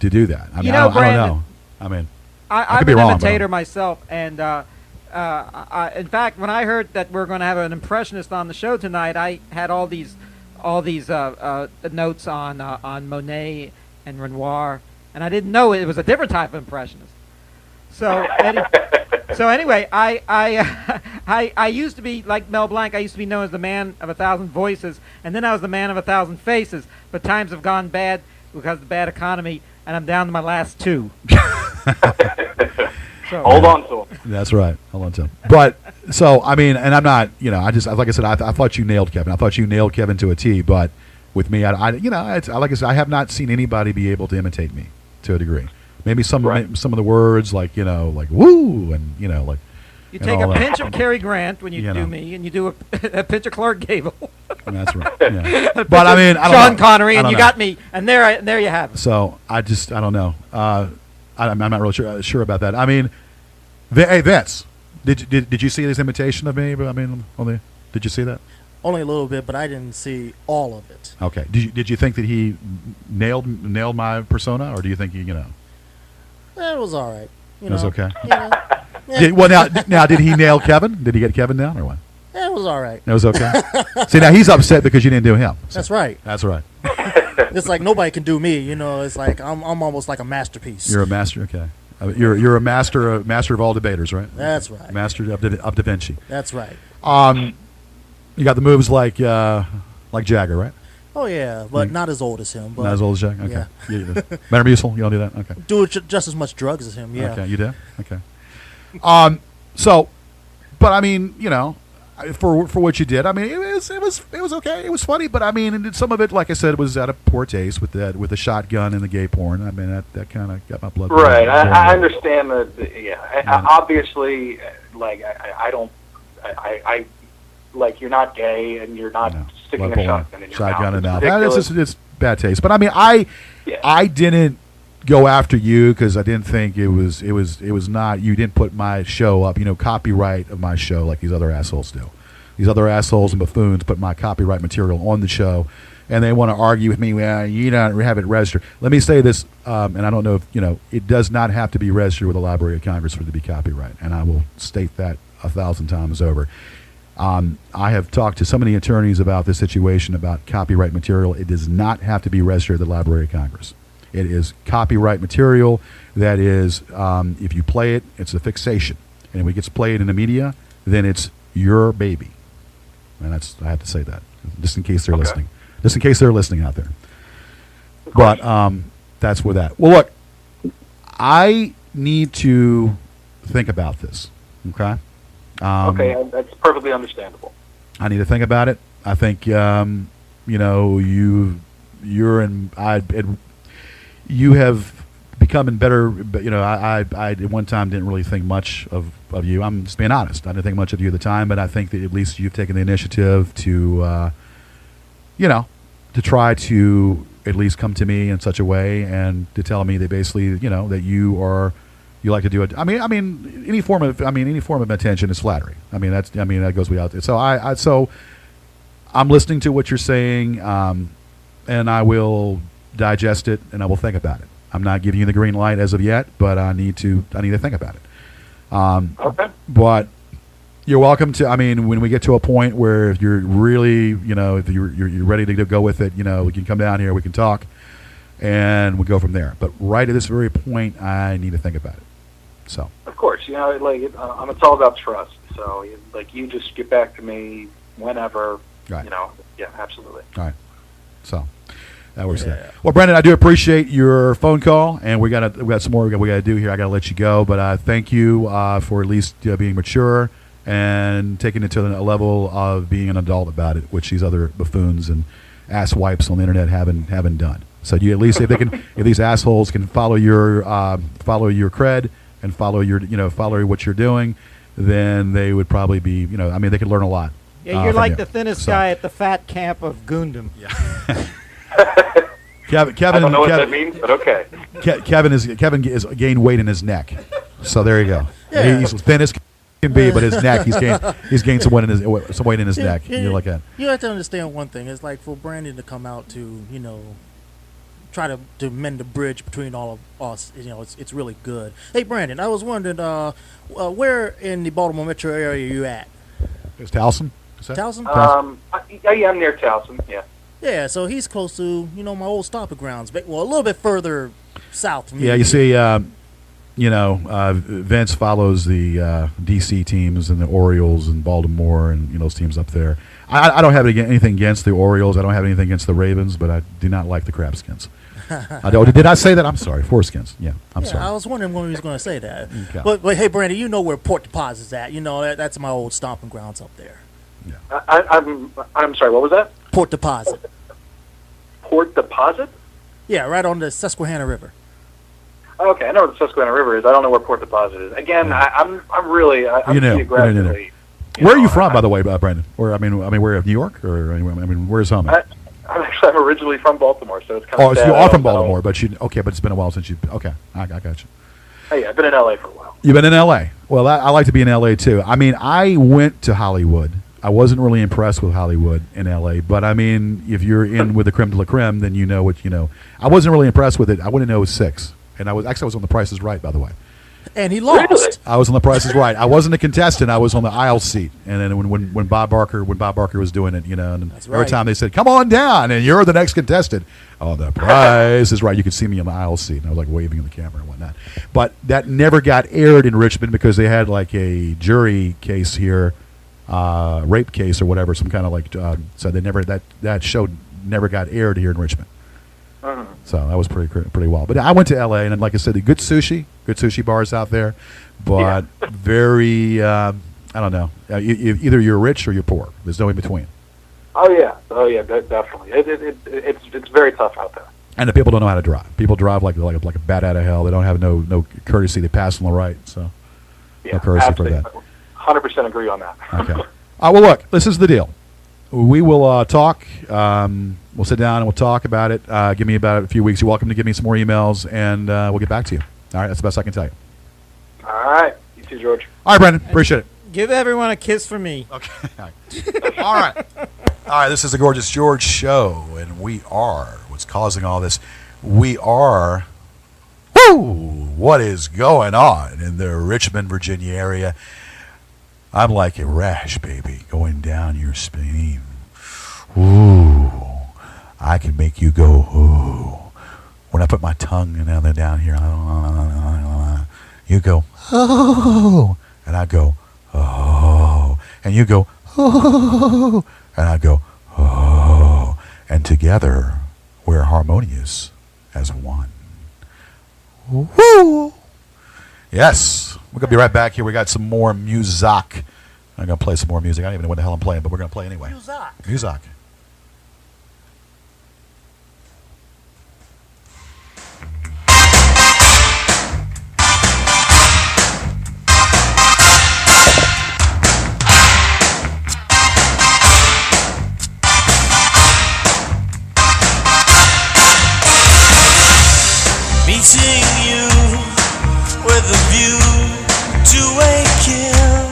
do that. I mean, I don't Brandon, know. I mean, I'm could be an wrong, but imitator myself, and in fact, when I heard that we're going to have an impressionist on the show tonight, I had all these notes on Monet and Renoir, and I didn't know it was a different type of impressionist. So anyway, I used to be like Mel Blanc. I used to be known as the man of 1,000 voices, and then I was the man of 1,000 faces. But times have gone bad because of the bad economy, and I'm down to my last two. So, Hold on to him. that's right. Hold on to him. But so I mean, and I'm not. I just like I said, I thought you nailed Kevin. I thought you nailed Kevin to a T. But with me, like I said, I have not seen anybody be able to imitate me to a degree. Maybe some of the words like like woo and like. you and take all a that. pinch of Cary Grant when you You do know. me, and you do a pinch of Clark Gable. That's right. Yeah. But I mean, I don't Sean know. Connery, I and don't you know. got me, and there you have it. So I don't know. I'm not really sure about that. I mean, hey Vince, did you see this imitation of me? I mean, did you see that? Only a little bit, but I didn't see all of it. Okay. Did you think that he nailed my persona, or do you think he It was all right. it was okay? Yeah, Now did he nail Kevin? Did he get Kevin down or what? it was all right. It was okay. See, now he's upset because you didn't do him. So That's right. that's right. It's like nobody can do me. It's like I'm almost like a masterpiece. You're a master. Okay. You're a master of all debaters, right? That's right. Master of Da Vinci. That's right. You got the moves like Jagger, right? Oh yeah, but not as old as him. But Not as old as Jagger. Okay. Yeah. Metamucil, you don't do that. Okay. do just as much drugs as him. Yeah. Okay, you did. Okay. So, but I mean, for what you did, I mean, it was okay. It was funny, but I mean, and some of it, like I said, was out of poor taste with the shotgun and the gay porn. I mean, that kind of got my blood. Right. boiling. I understand that. Yeah. Obviously, like I don't. I like you're not gay and you're not No. sticking Blood a pulling. shotgun in your Shotgun in mouth. the mouth. It's bad taste. But I mean, Yeah. I didn't go after you because I didn't think it was not. You didn't put my show up. Copyright of my show like these other assholes do. These other assholes and buffoons put my copyright material on the show, and they want to argue with me. Well, you don't have it registered. Let me say this, and I don't know if it does not have to be registered with the Library of Congress for it to be copyright, and I will state that 1,000 times over. I have talked to so many attorneys about this situation about copyright material. It does not have to be registered at the Library of Congress. It is copyright material that is, if you play it, it's a fixation. And if it gets played in the media, then it's your baby. And I have to say that, just in case they're listening. Just in case they're listening out there. But that's where that. Well, look, I need to think about this, okay? Okay, that's perfectly understandable. I need to think about it. I think you have become better. But I at one time didn't really think much of you. I'm just being honest. I didn't think much of you at the time, but I think that at least you've taken the initiative to to try to at least come to me in such a way and to tell me that basically that you like to do it. I mean, any form of attention is flattery. That goes without it. So I'm listening to what you're saying, and I will digest it and I will think about it. I'm not giving you the green light as of yet, but I need to think about it. Okay. But you're welcome to. I mean, when we get to a point where if you're really, if you're ready to go with it, we can come down here, we can talk, and we'll go from there. But right at this very point, I need to think about it. So. Of course, it's all about trust. So, you just get back to me whenever. Right. Yeah, absolutely. All right. So. That works. Well, Brendan, I do appreciate your phone call, and we got some more we got to do here. I got to let you go, but thank you for at least being mature and taking it to a level of being an adult about it, which these other buffoons and ass wipes on the internet haven't done. So you at least if these assholes can follow your cred and follow what you're doing, then they would probably be they could learn a lot. Yeah, you're like the thinnest guy at the fat camp of Gundam. Yeah. Kevin, I don't know what that means, but okay. Kevin is gained weight in his neck, so there you go. Yeah. He's thin as can be, but his neck he's gained some weight in his neck. You're like that. You have to understand one thing. It's like for Brandon to come out to try to mend the bridge between all of us. It's really good. Hey, Brandon, I was wondering where in the Baltimore metro area are you at? It's Towson. Towson? Yeah, I'm near Towson. Yeah. Yeah, so he's close to my old stomping grounds. Well, a little bit further south from me. Yeah, you see, Vince follows the D.C. teams and the Orioles and Baltimore and those teams up there. I don't have anything against the Orioles. I don't have anything against the Ravens, but I do not like the Crabskins. Did I say that? I'm sorry. Foreskins. Yeah, I'm sorry. I was wondering when he was going to say that. Okay. But hey, Brandon, you know where Port Deposit's at. That's my old stomping grounds up there. Yeah. I'm sorry. What was that? Port Deposit. Port Deposit? Yeah, right on the Susquehanna River. Okay, I know where the Susquehanna River is. I don't know where Port Deposit is. Again, I'm really geographically. Where are you from, by the way, Brandon? Or I mean, where? New York, or where's home? I'm originally from Baltimore, so it's kind of. Oh, so you are from Baltimore, but but it's been a while since you. Okay, I got you. Hey, I've been in LA for a while. You've been in L.A. Well, I like to be in L.A. too. I mean, I went to Hollywood. I wasn't really impressed with Hollywood in L.A., but I mean, if you're in with the creme de la creme, then you know what you know. I wasn't really impressed with it. I went in 06, and I was on The Price is Right, by the way. And he lost. Really? I was on The Price is Right. I wasn't a contestant. I was on the aisle seat. And then when Bob Barker was doing it, and every time they said, "Come on down, and you're the next contestant," oh, The Price is Right. You could see me on the aisle seat, and I was like waving in the camera and whatnot. But that never got aired in Richmond because they had like a jury case here, rape case or whatever, some kind of so they never that show never got aired here in Richmond. So that was pretty wild. But I went to L.A. and like I said, the good sushi bars out there, but very I don't know. Either you're rich or you're poor. There's no in between. Oh yeah, definitely. It's very tough out there. And the people don't know how to drive. People drive like a bat out of hell. They don't have no courtesy. They pass on the right. So no courtesy absolutely. for that. 100% agree on that. Okay. Well, look, this is the deal. We will talk. We'll sit down and we'll talk about it. Give me about a few weeks. You're welcome to give me some more emails, and we'll get back to you. All right, that's the best I can tell you. All right. You too, George. All right, Brendan. Appreciate it. Give everyone a kiss from me. Okay. All right. All right, this is the Gorgeous George Show, and we are what's causing all this. We are what is going on in the Richmond, Virginia area. I'm like a rash, baby, going down your spine. Ooh, I can make you go, ooh. When I put my tongue down here, you go, oh, and I go, oh, and you go, oh, and I go, oh, and together we're harmonious as one. Woo! Yes, we're going to be right back here. We got some more music. I'm going to play some more music. I don't even know what the hell I'm playing, but we're going to play anyway. Music. Meeting you with a view to a kill,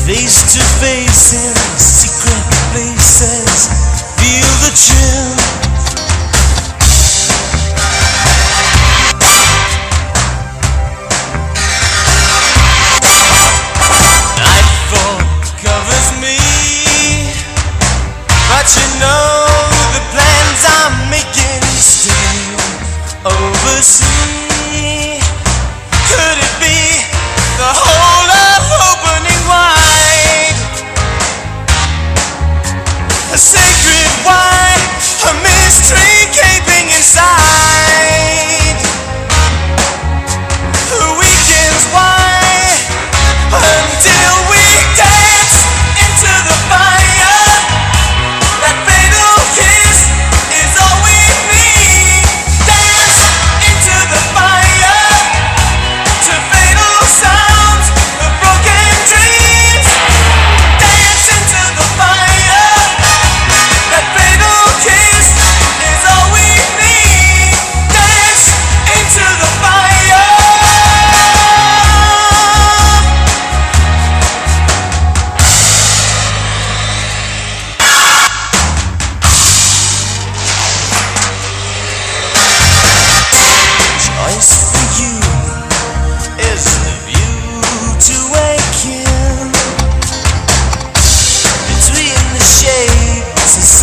face to face in secret places, feel the chill. Nightfall covers me, but you know the plans I'm making still oversee. Could it be the whole of opening wide? A sacred wine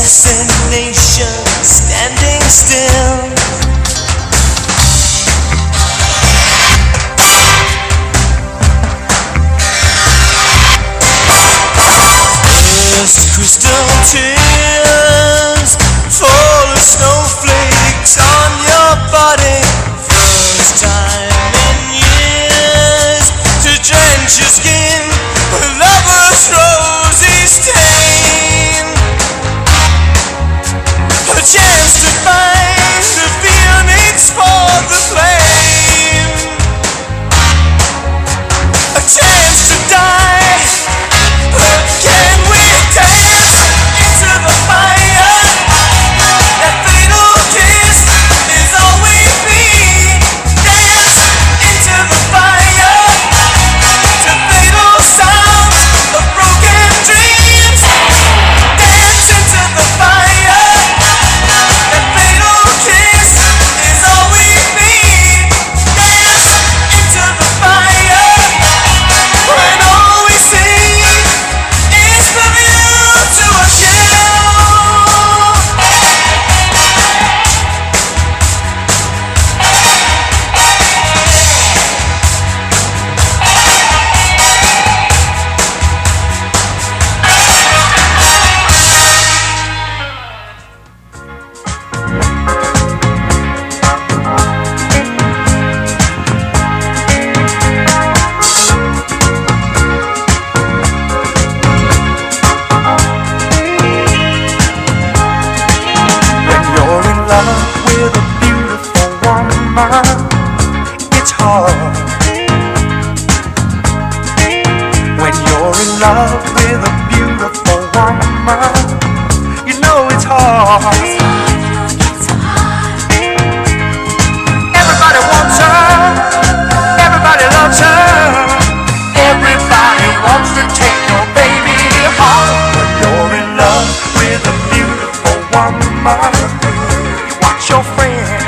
destination, standing still. First crystal tears fall as snowflakes on your body. First time in years to drench your skin with lover's rosy stain. A chance to find the phoenix for the flame. A chance to die. Can we dance into the fire? That fatal kiss is all we need. Dance into the fire. To fatal sounds of broken dreams. Dance into the fire. That fatal kiss is all we need. Dance into the fire. When all we see is from you to a kill. When you're in love with a beautiful woman, it's hard. When you're in love with a beautiful woman, you know it's hard. Everybody wants her, everybody loves her, everybody wants to take your baby home. When you're in love with a beautiful woman, you watch your friends.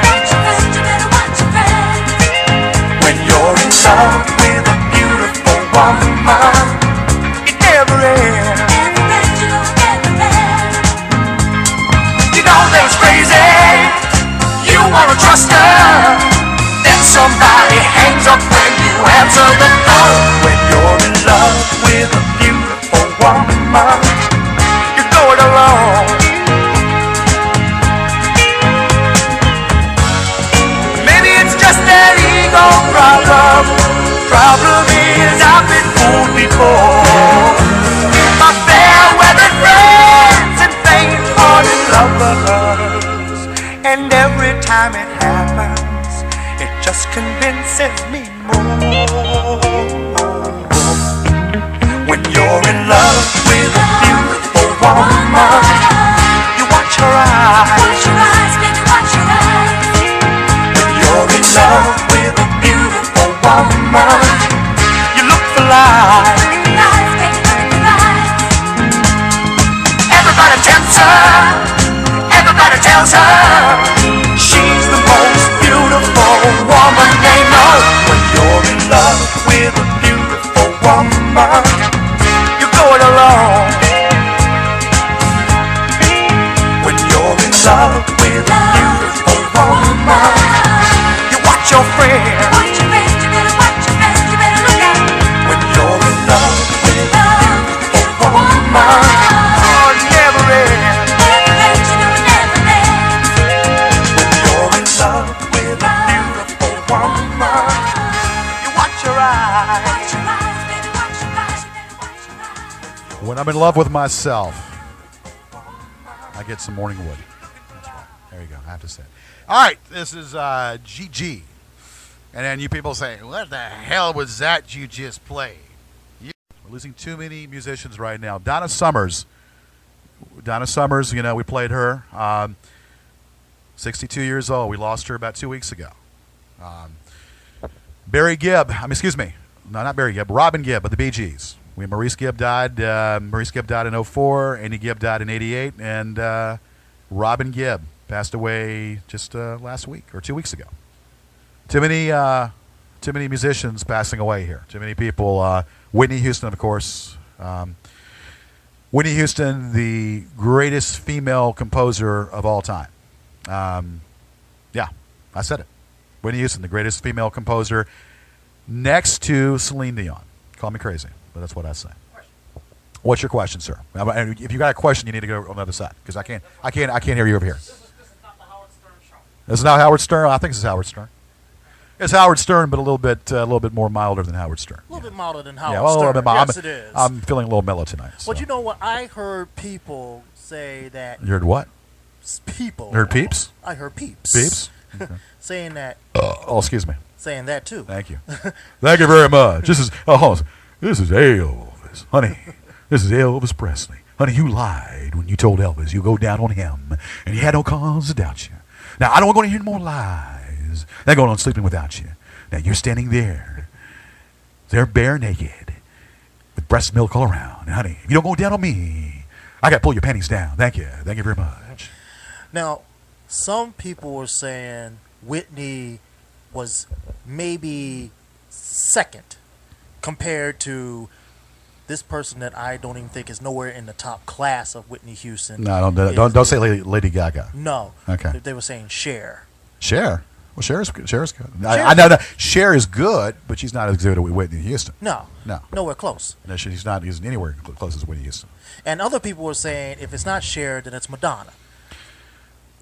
When you're in love with a beautiful woman, it never ends. You know that it's crazy. You wanna trust her, then somebody hangs up when you answer the phone. When you're in love with a beautiful woman, you go it alone. Maybe it's just an ego problem. Problem is I've been fooled before. My fair weather friends and faint-hearted lovers, and every time it happens, it just convinces me more. When you're in love with a beautiful woman, you watch her eyes. When you're in love with a beautiful woman, you look for life. Everybody tempts her, everybody tells her she's the most beautiful woman they know. When you're in love with a beautiful woman, you go it alone. When you're in love with a beautiful woman, you watch your friends. When you're in love with a beautiful woman, oh, it never ends. When you're in love with a beautiful woman, you watch your eyes. When I'm in love with myself, I get some morning wood. That's right. There you go. I have to say it. All right. This is GG. And then you people say, what the hell was that you just played? We're losing too many musicians right now. Donna Summers, you know, we played her. 62 years old. We lost her about 2 weeks ago. Barry Gibb. Excuse me. No, not Barry Gibb. Robin Gibb of the Bee Gees. Maurice Gibb died. Maurice Gibb died in 04. Andy Gibb died in 88. And Robin Gibb passed away just last week or 2 weeks ago. Too many musicians passing away here. Too many people. Whitney Houston, of course. Whitney Houston, the greatest female composer of all time. Yeah, I said it. Whitney Houston, the greatest female composer, next to Celine Dion. Call me crazy, but that's what I say. What's your question, sir? And if you got a question, you need to go on the other side because I can't hear you over here. This is not the Howard Stern show. This is not Howard Stern. I think this is Howard Stern. It's Howard Stern, but a little bit more milder than Howard Stern. A little bit milder than Howard Yeah, well, a little Stern. bit mild. Yes, it is. I'm feeling a little mellow tonight. So. But you know what? I heard people say that You heard what? people. You heard peeps? I heard peeps. Peeps? Okay. saying that. Oh, excuse me. Saying that too. Thank you. Thank you very much. This is Elvis, honey. This is Elvis Presley. Honey, you lied when you told Elvis you go down on him, and he had no cause to doubt you. Now, I don't want to hear more lies. They're going on sleeping without you. Now, you're standing there. They're bare naked with breast milk all around. And honey, if you don't go down on me, I got to pull your panties down. Thank you. Thank you very much. Now, some people were saying Whitney was maybe second compared to this person that I don't even think is nowhere in the top class of Whitney Houston. No, don't say Lady Gaga. No. Okay. They were saying Cher. Cher. Well, Cher's good. I know Cher is good, but she's not as good as Whitney Houston. No. No. Nowhere close. No, she's not anywhere close as Whitney Houston. And other people were saying if it's not Cher, then it's Madonna.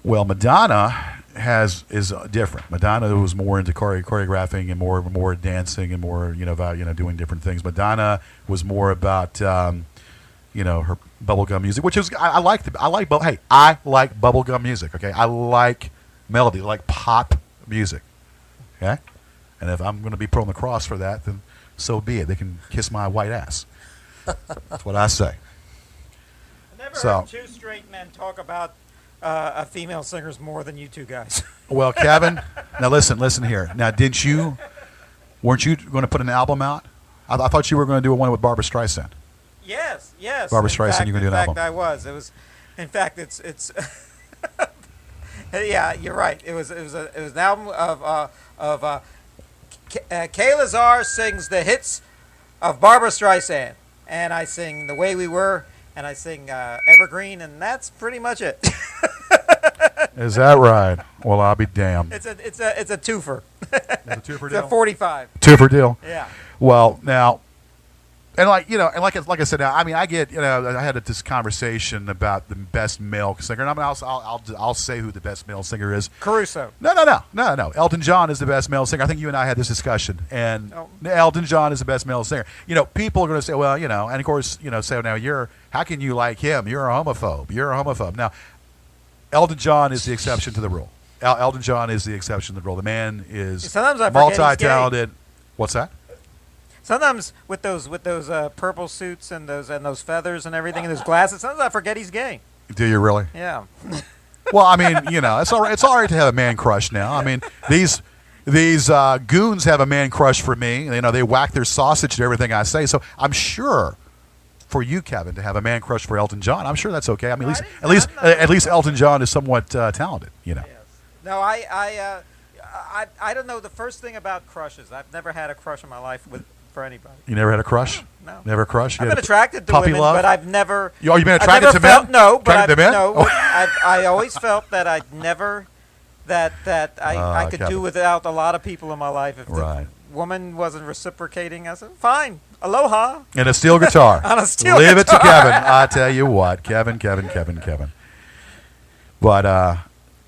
Well, Madonna is different. Madonna was more into choreographing and more dancing and more doing different things. Madonna was more about her bubblegum music, which is I like bubblegum music. Okay, I like melody, I like pop music. Okay, and if I'm going to be put on the cross for that, then so be it. They can kiss my white ass. That's what I say. I never So- heard two straight men talk about a female singers more than you two guys. Well, Kevin, now listen here. Now, weren't you going to put an album out? I thought you were going to do one with Barbra Streisand. Yes. Barbra In Streisand, fact- you can do an album. In fact, I was. It was. In fact, it's. Yeah, you're right. It was an album of Kay Lazar sings the hits of Barbra Streisand, and I sing "The Way We Were," and I sing "Evergreen," and that's pretty much it. Is that right? Well, I'll be damned. It's a twofer. It's a two for It's a 45. Two for deal. Yeah. Well, now, and like I said, now I mean, I get I had this conversation about the best male singer, and I'll say who the best male singer is. Caruso. No. Elton John is the best male singer. I think you and I had this discussion, and Elton John is the best male singer. People are going to say, well, and of course, say, now how can you like him? You're a homophobe. Now, Elton John is the exception to the rule. Elton John is the exception to the rule. The man is Sometimes I forget he's gay. multi-talented. What's that? Sometimes with those purple suits and those feathers and everything and those glasses, sometimes I forget he's gay. Do you really? Yeah. Well, I mean, it's all right. It's all right to have a man crush now. I mean, these goons have a man crush for me. They whack their sausage to everything I say. So I'm sure for you, Kevin, to have a man crush for Elton John, I'm sure that's okay. I mean, at least Elton John is somewhat talented. Yes. No, I don't know the first thing about crushes. I've never had a crush in my life for anybody. You never had a crush? No. Never a crush? I've been attracted to women, love? but I've never. You've been I've attracted never to men? felt, No, but Attracted to men? No, Oh. I always felt that I could Kevin. do without a lot of people in my life. If Right. the woman wasn't reciprocating, I said, fine, aloha. And a steel guitar. On a steel Leave it to guitar. Kevin. I tell you what, Kevin. But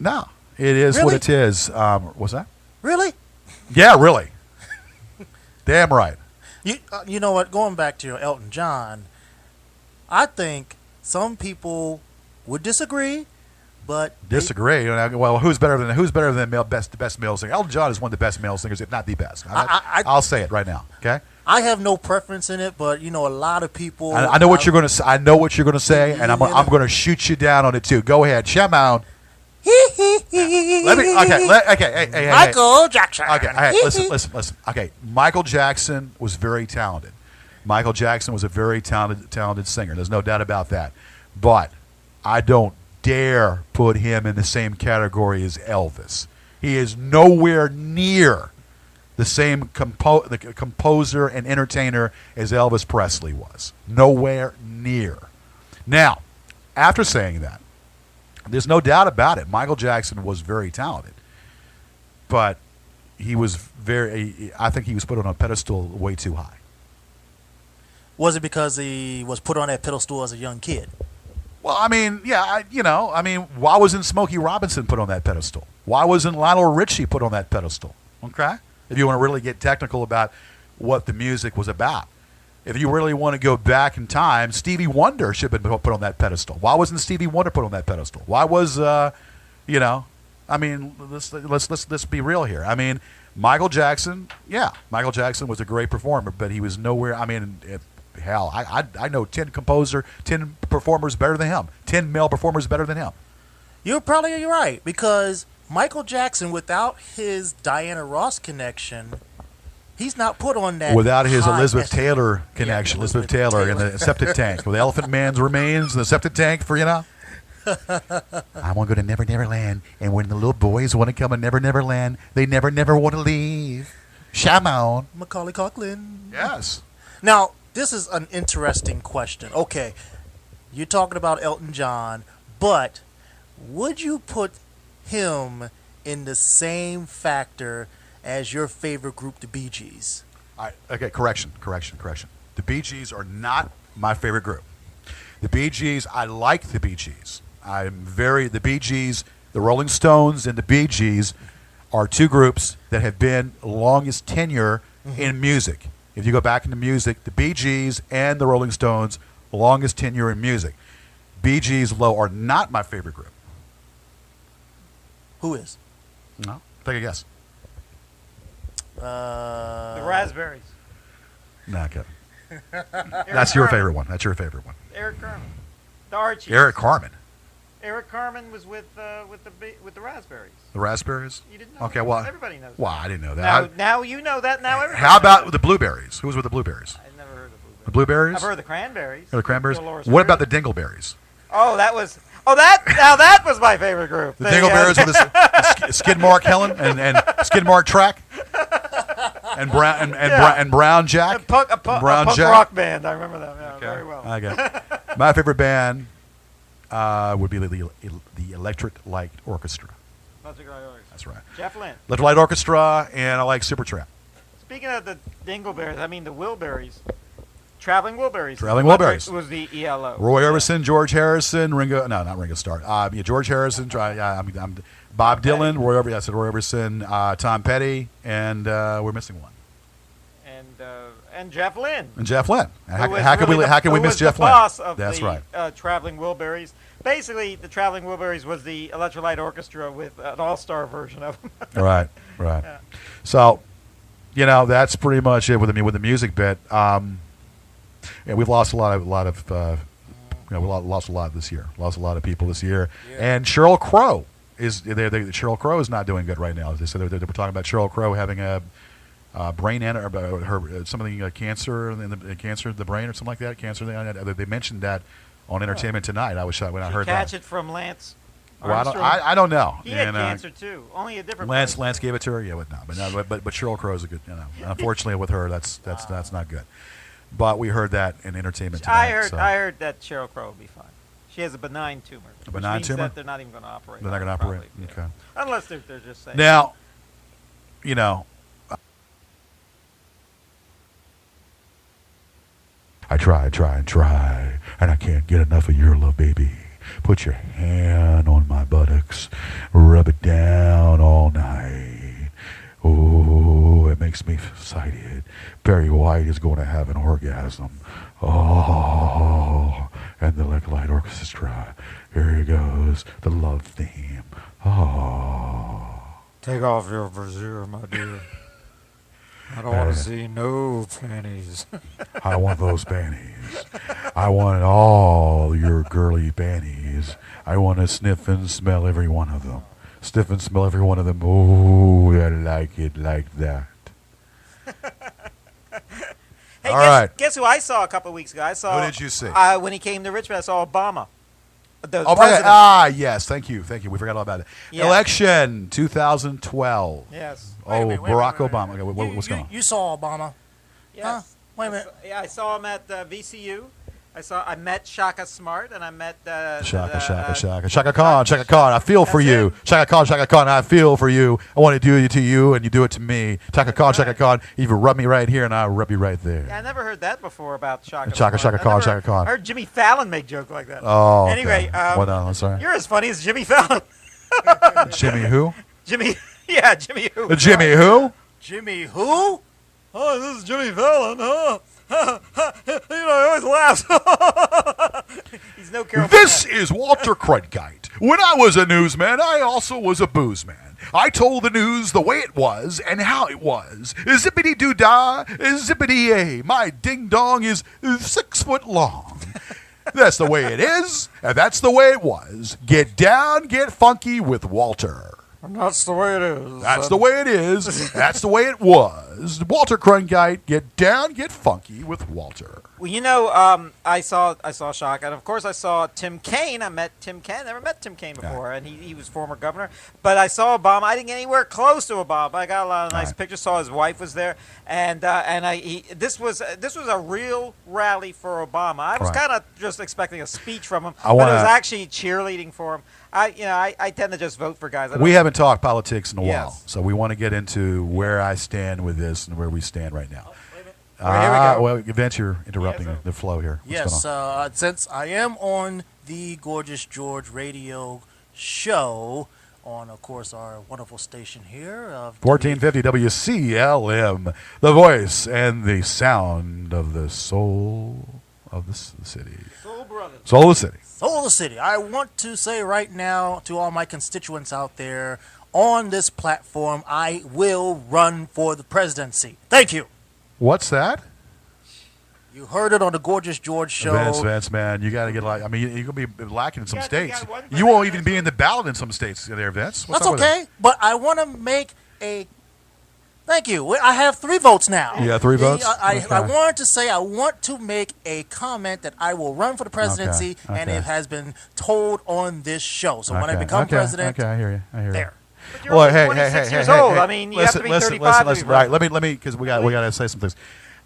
no, it is what Really? it is. What's that? Really? Yeah, really. Damn right. You know what? Going back to your Elton John, I think some people would disagree, but Disagree. Well, who's better than the best male singer? Elton John is one of the best male singers, if not the best. I'll say it right now. Okay. I have no preference in it. But a lot of people. I know what you're going to say. I know what you're going to say, and I'm going to shoot you down on it too. Go ahead, Shamoun. Hey, Michael Jackson. Okay, hey, listen. Okay, Michael Jackson was very talented. Michael Jackson was a very talented singer. There's no doubt about that. But I don't dare put him in the same category as Elvis. He is nowhere near the same composer and entertainer as Elvis Presley was. Nowhere near. Now, after saying that, there's no doubt about it. Michael Jackson was very talented, but he was I think he was put on a pedestal way too high. Was it because he was put on that pedestal as a young kid? Well, I mean, yeah, why wasn't Smokey Robinson put on that pedestal? Why wasn't Lionel Richie put on that pedestal? Okay? If you want to really get technical about what the music was about. If you really want to go back in time, Stevie Wonder should have been put on that pedestal. Why wasn't Stevie Wonder put on that pedestal? Why was, let's be real here. I mean, Michael Jackson was a great performer, but he was nowhere. I mean, hell, I know 10 performers better than him, 10 male performers better than him. You're probably right, because Michael Jackson, without his Diana Ross connection, he's not put on that. Without his high Elizabeth Taylor connection, Elizabeth Taylor in the septic tank, with Elephant Man's remains in the septic tank for, I want to go to Never Never Land, and when the little boys want to come to Never Never Land, they never want to leave. Shamon. Macaulay Culkin. Yes. Now, this is an interesting question. Okay, you're talking about Elton John, but would you put him in the same factor as your favorite group, the Bee Gees? Okay, correction. The Bee Gees are not my favorite group. The Bee Gees, I like the Bee Gees. The Bee Gees, the Rolling Stones, and the Bee Gees are two groups that have been longest tenure in music. If you go back into music, the Bee Gees and the Rolling Stones, longest tenure in music. Bee Gees Low are not my favorite group. Who is? No, take a guess. The Raspberries. Nah, Kevin. That's your favorite one. Eric Carmen. The Archies. Eric Carmen. Eric Carmen was with the Raspberries. The Raspberries? You didn't know Okay, that? well, Everybody knows well, that. I didn't know that. Now you know that. Now everybody How knows about that. the Blueberries? Who was with the Blueberries? I've never heard of The Blueberries. Blueberries? I've heard of the Cranberries. The Cranberries? Dolores What about the Claiborne. Dingleberries? Oh, that was. Oh, that was my favorite group. The Dingleberries with the Skidmark Helen and Skidmark Track and Brown Jack. A punk rock band. I remember them. Yeah, very well. Okay. My favorite band would be the Electric Light Orchestra. That's right. Jeff Lynne. Electric Light Orchestra, and I like Supertramp. Speaking of the Dingleberries, I mean the Wilburys. Traveling Wilburys. Traveling Wilburys. Was the ELO. Roy Orbison, George Harrison, not Ringo Starr. George Harrison, I'm Bob Dylan, Roy Orbison, Tom Petty, and we're missing one. And Jeff Lynne. And Jeff Lynne. How can we who miss was Jeff the Lynne? boss of That's the, right. Traveling Wilburys. Basically, the Traveling Wilburys was the Electric Light Orchestra with an all-star version of them. Right. Yeah. So, that's pretty much it with the music bit. Yeah, we've lost a lot of we lost a lot this year. Lost a lot of people this year. Yeah. And Sheryl Crow Sheryl Crow is not doing good right now. They said they were talking about Sheryl Crow having a brain cancer in the cancer of the brain or something like that. Cancer. They mentioned that on Entertainment Tonight. I was shocked when I heard that. Catch it from Lance. Well, I don't know. He had cancer too, only a different. Lance gave it to her. Yeah, but Sheryl Crow is a good. Unfortunately, with her, that's not good. But we heard that in Entertainment Tonight. I heard that Sheryl Crow will be fine. She has a benign tumor. A benign tumor? That they're not even going to operate. They're not going to operate. Probably, Okay. Yeah. Unless they're just saying. Now, I try, and I can't get enough of your love, baby. Put your hand on my buttocks, rub it down all night. Oh, it makes me excited. Barry White is going to have an orgasm. Oh, and the Electric Light Orchestra. Here he goes, the love theme. Oh. Take off your brassiere, my dear. I don't want to see no panties. I want those panties. I want all your girly panties. I want to sniff and smell every one of them. Sniff and smell every one of them. Oh, I like it like that. Hey, all right. Guess who I saw a couple of weeks ago? I saw. Who did you see? When he came to Richmond, I saw Obama. The oh, president. Yes. Thank you. We forgot all about it. Yeah. Election 2012. Yes. Barack Obama. Okay, what's going on? You saw Obama. Yes. Huh? Wait a minute. I saw him at VCU, I met Shaka Smart, and I met Shaka Khan. I feel for you. Shaka Khan. I feel for you. I want to do it to you, and you do it to me. Shaka Khan. You rub me right here, and I rub you right there. Yeah, I never heard that before about Shaka Shaka Smart. Khan. I heard Jimmy Fallon make joke like that. Oh. Anyway, okay. What else? I'm sorry. you're as funny as Jimmy Fallon. Jimmy who? Jimmy who? Jimmy who? Jimmy who? Oh, this is Jimmy Fallon. He always laughs. He's no Carol. This is Walter Cronkite. When I was a newsman, I also was a booze man. I told the news the way it was and how it was. Zippity doo dah, zippity yay. My ding dong is 6 foot long. That's the way it is, and that's the way it was. Get down, get funky with Walter. And that's the way it is. That's the way it is. That's the way it was. Walter Cronkite, get down, get funky with Walter. Well, I saw Shaka, and of course I saw Tim Kaine. I met Tim Kaine. Never met Tim Kaine before, and he was former governor. But I saw Obama. I didn't get anywhere close to Obama. I got a lot of nice pictures. Saw his wife was there, and this was a real rally for Obama. I was kind of just expecting a speech from him, but it was actually cheerleading for him. I tend to just vote for guys. We haven't talked politics in a while, Yes. so we want to get into where I stand with this and where we stand right now. Here we go. Well, Vince, you're interrupting the flow here. What's going on? Yes, since I am on the Gorgeous George radio show on, of course, our wonderful station here of 1450 WCLM, the voice and the sound of the soul of the city. Soul of the city. Soul of the City. I want to say right now to all my constituents out there, on this platform, I will run for the presidency. Thank you. What's that? You heard it on the Gorgeous George show. Vince, man, you got to get like. I mean, you're gonna be lacking in some You states. got one You won't even be in the ballot in some states there, Vince. What's That's up with okay, but I want to make a. Thank you. I have 3 votes now. You got 3 votes? I Okay. wanted to say I want to make a comment that I will run for the presidency, and okay. it has been told on this show. So when I become okay, president, okay, I hear you. there. But you're only 26 years old. I mean, you have to be 35 to be Right, let me, because we got to say some things.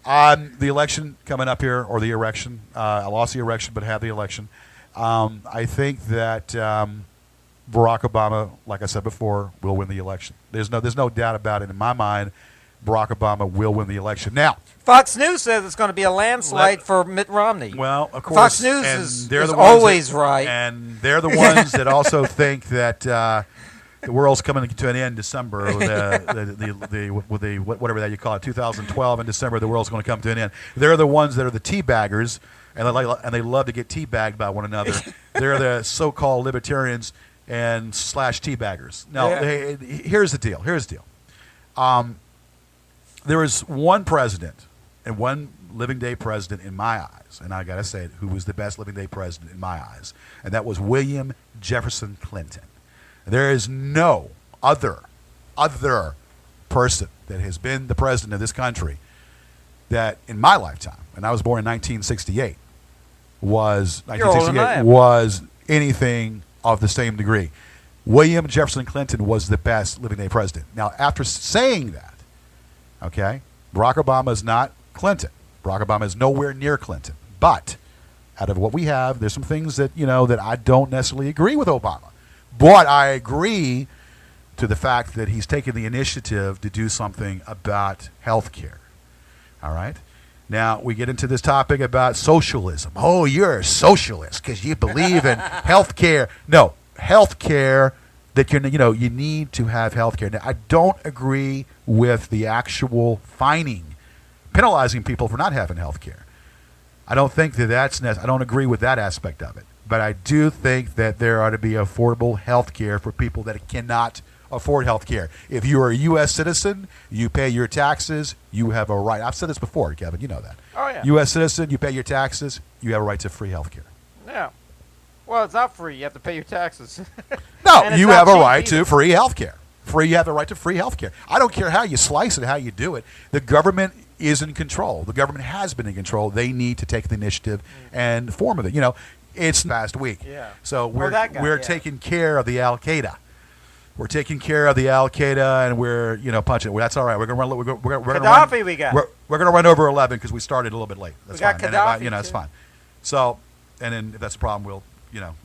The election coming up here, or the election, I lost the election, but had the election. I think that Barack Obama, like I said before, will win the election. There's no doubt about it in my mind. Barack Obama will win the election. Now, Fox News says it's going to be a landslide for Mitt Romney. well, of course, Fox News and is they're the ones always that, right. and they're the ones that also think that the world's coming to an end in December. With the whatever that you call it, 2012 in December, the world's going to come to an end. They're the ones that are the teabaggers, and they love to get teabagged by one another. They're the so-called libertarians and / teabaggers. Now, here's the deal. There was one president and one living day president in my eyes, and I got to say it, who was the best living day president in my eyes, and that was William Jefferson Clinton. There is no other person that has been the president of this country that, in my lifetime, and I was born in 1968, was anything of the same degree. William Jefferson Clinton was the best living day president. Now, after saying that, okay, Barack Obama is not Clinton. Barack Obama is nowhere near Clinton. But out of what we have, there's some things that, that I don't necessarily agree with Obama. But I agree to the fact that he's taken the initiative to do something about health care. All right? Now, we get into this topic about socialism. Oh, you're a socialist because you believe in health care. No, health care that you need to have health care. Now, I don't agree with the actual penalizing people for not having health care. I don't think that's I don't agree with that aspect of it. But I do think that there ought to be affordable health care for people that cannot afford health care. If you are a U.S. citizen, you pay your taxes, you have a right. I've said this before, Kevin, you know that. Oh, yeah. U.S. citizen, you pay your taxes, you have a right to free health care. Yeah. Well, it's not free. You have to pay your taxes. No, And it's you not have a cheap right either. to free health care. You have a right to free health care. I don't care how you slice it, how you do it. The government is in control. The government has been in control. They need to take the initiative and form of it. It's last week. Yeah. So we're that guy, yeah. taking care of the Al Qaeda. We're taking care of the Al Qaeda, and we're punching. Well, that's all right. We're gonna run. We're gonna Gaddafi run, we got. We're gonna run over 11 because we started a little bit late. That's We got fine. Gaddafi, It's too. fine. So, and then if that's a problem,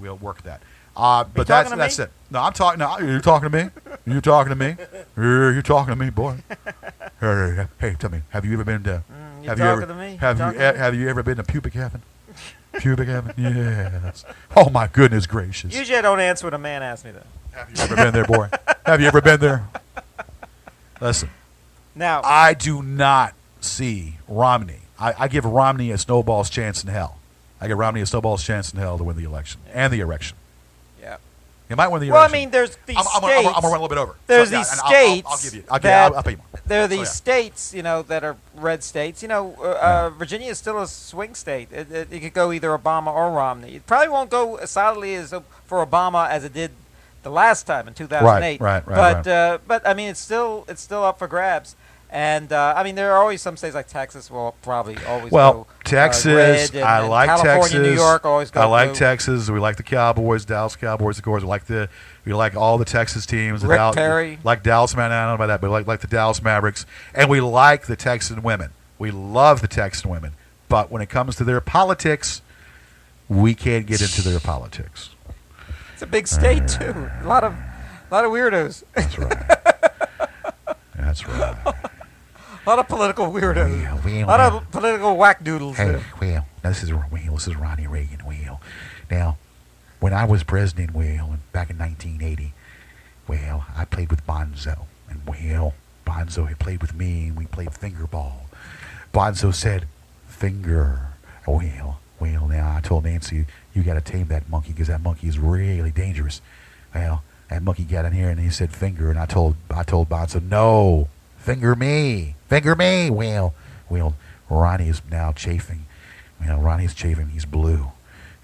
we'll work that. But talking to that's me? it. No, I'm talking. No, you're talking to me. You talking to me? You're talking to me, boy. Hey, tell me, have you ever been to? You have talking you ever? to me? Have You you talking to me? have you ever been to pubic heaven? Pubic heaven? Yes. Oh my goodness gracious. Usually I don't answer when a man asks me that. Have you ever been there, boy? Have you ever been there? Listen, Now, I do not see Romney. I give Romney a snowball's chance in hell. I give Romney a snowball's chance in hell to win the election and the erection. yeah. He might win the Well, I election. mean, there's these I'm states. going to run a little bit over. There's So, yeah, these and states I'll give you. I'll pay you more. there are these So, yeah. states, that are red states. Virginia is still a swing state. It could go either Obama or Romney. It probably won't go as solidly for Obama as it did the last time in 2008. Right, But I mean, it's still up for grabs. And I mean, there are always some states like Texas will probably always Well, go Texas, red, and, I and like California, Texas. New York always go I like blue. Texas. We like the Cowboys, Dallas Cowboys, of course. We like all the Texas teams. Rick Perry. Like Dallas, man. I don't know about that, but like the Dallas Mavericks, and we like the Texan women. We love the Texan women, but when it comes to their politics, we can't get into their politics. It's a big state too. A lot of weirdos. That's right. That's right. A lot of political weirdos. Well, A lot of political whack-doodles Hey, there. well, this is Ronnie Reagan. Well, now, when I was president, back in 1980, I played with Bonzo, and Bonzo had played with me, and we played finger ball. Bonzo said, "Finger." Now I told Nancy, "You got to tame that monkey because that monkey is really dangerous." Well, that monkey got in here and he said, "Finger," and I told Bonzo, "No, finger me." Well, Ronnie is now chafing. Ronnie's chafing. He's blue.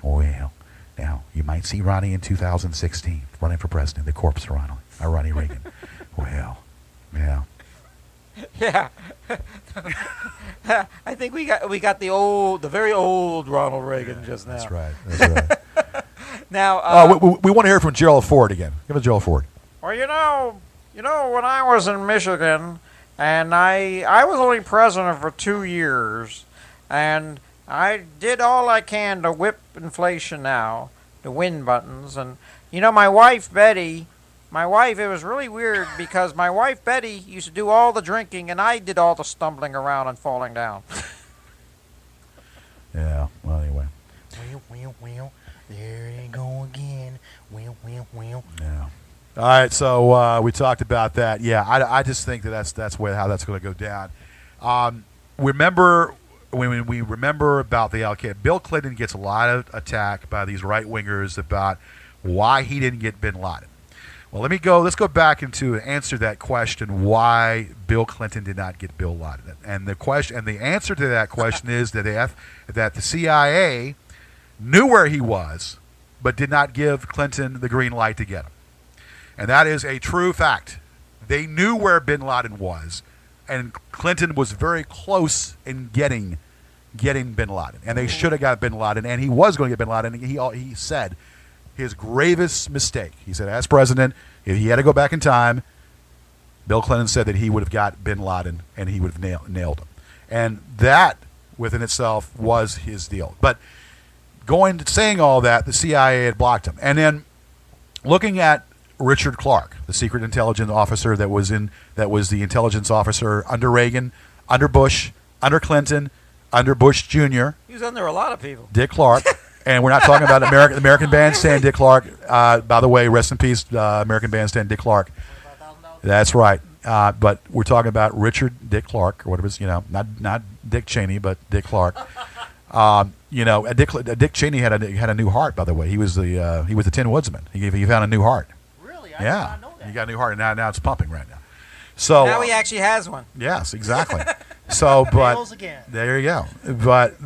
Well, now you might see Ronnie in 2016 running for president. The corpse of Ronnie Reagan. Well, yeah. Yeah. I think we got the very old Ronald Reagan just now. That's right. That's right. Now, we want to hear from Gerald Ford again. Give us Gerald Ford. Well, when I was in Michigan, and I was only president for 2 years, and I did all I can to whip inflation now, the win buttons, and my wife Betty. It was really weird because my wife Betty used to do all the drinking and I did all the stumbling around and falling down. Yeah. Well, anyway. Well, there they go again. Well. Yeah. All right. So we talked about that. Yeah. I just think that's how that's going to go down. Remember when we remember about the Al-Qaeda, Bill Clinton gets a lot of attack by these right wingers about why he didn't get Bin Laden. Well, let's go back into answer that question, why Bill Clinton did not get Bin Laden. And the answer to that question is that the CIA knew where he was, but did not give Clinton the green light to get him. And that is a true fact. They knew where Bin Laden was, and Clinton was very close in getting Bin Laden. And they should have got Bin Laden, and he was going to get Bin Laden. And he said his gravest mistake. He said, as president, if he had to go back in time, Bill Clinton said that he would have got Bin Laden and he would have nailed him. And that, within itself, was his deal. But saying all that, the CIA had blocked him. And then looking at Richard Clark, the secret intelligence officer that was the intelligence officer under Reagan, under Bush, under Clinton, under Bush Jr., he was under a lot of people. Dick Clark. And we're not talking about American Bandstand Dick Clark. By the way, rest in peace, American Bandstand Dick Clark. That's right. But we're talking about Richard Dick Clark, or whatever it's, not Dick Cheney, but Dick Clark. Dick Cheney had a new heart, by the way. He was the Tin Woodsman. He found a new heart. Really? I Yeah, did not know that. he got a new heart, and now it's pumping right now. So Now he actually has one. yes, exactly. So, but Fails again. there you go. But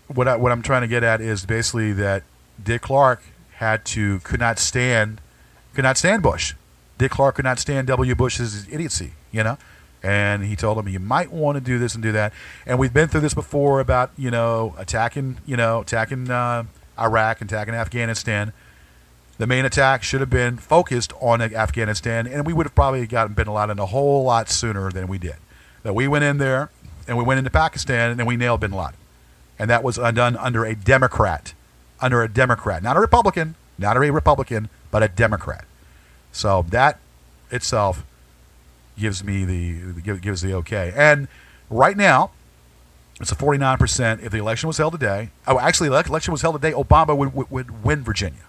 what I'm trying to get at is basically that Dick Clark could not stand Bush. Dick Clark could not stand W. Bush's idiocy, and he told him, you might want to do this and do that. And we've been through this before about attacking Iraq, attacking Afghanistan. The main attack should have been focused on Afghanistan, and we would have probably gotten Bin Laden a whole lot sooner than we did. But we went in there, and we went into Pakistan, and we nailed Bin Laden. and that was done under a Democrat, not a Republican, but a Democrat. So that itself gives me gives the okay. And right now, it's a 49%. If the election was held today, actually, the election was held today, Obama would win Virginia.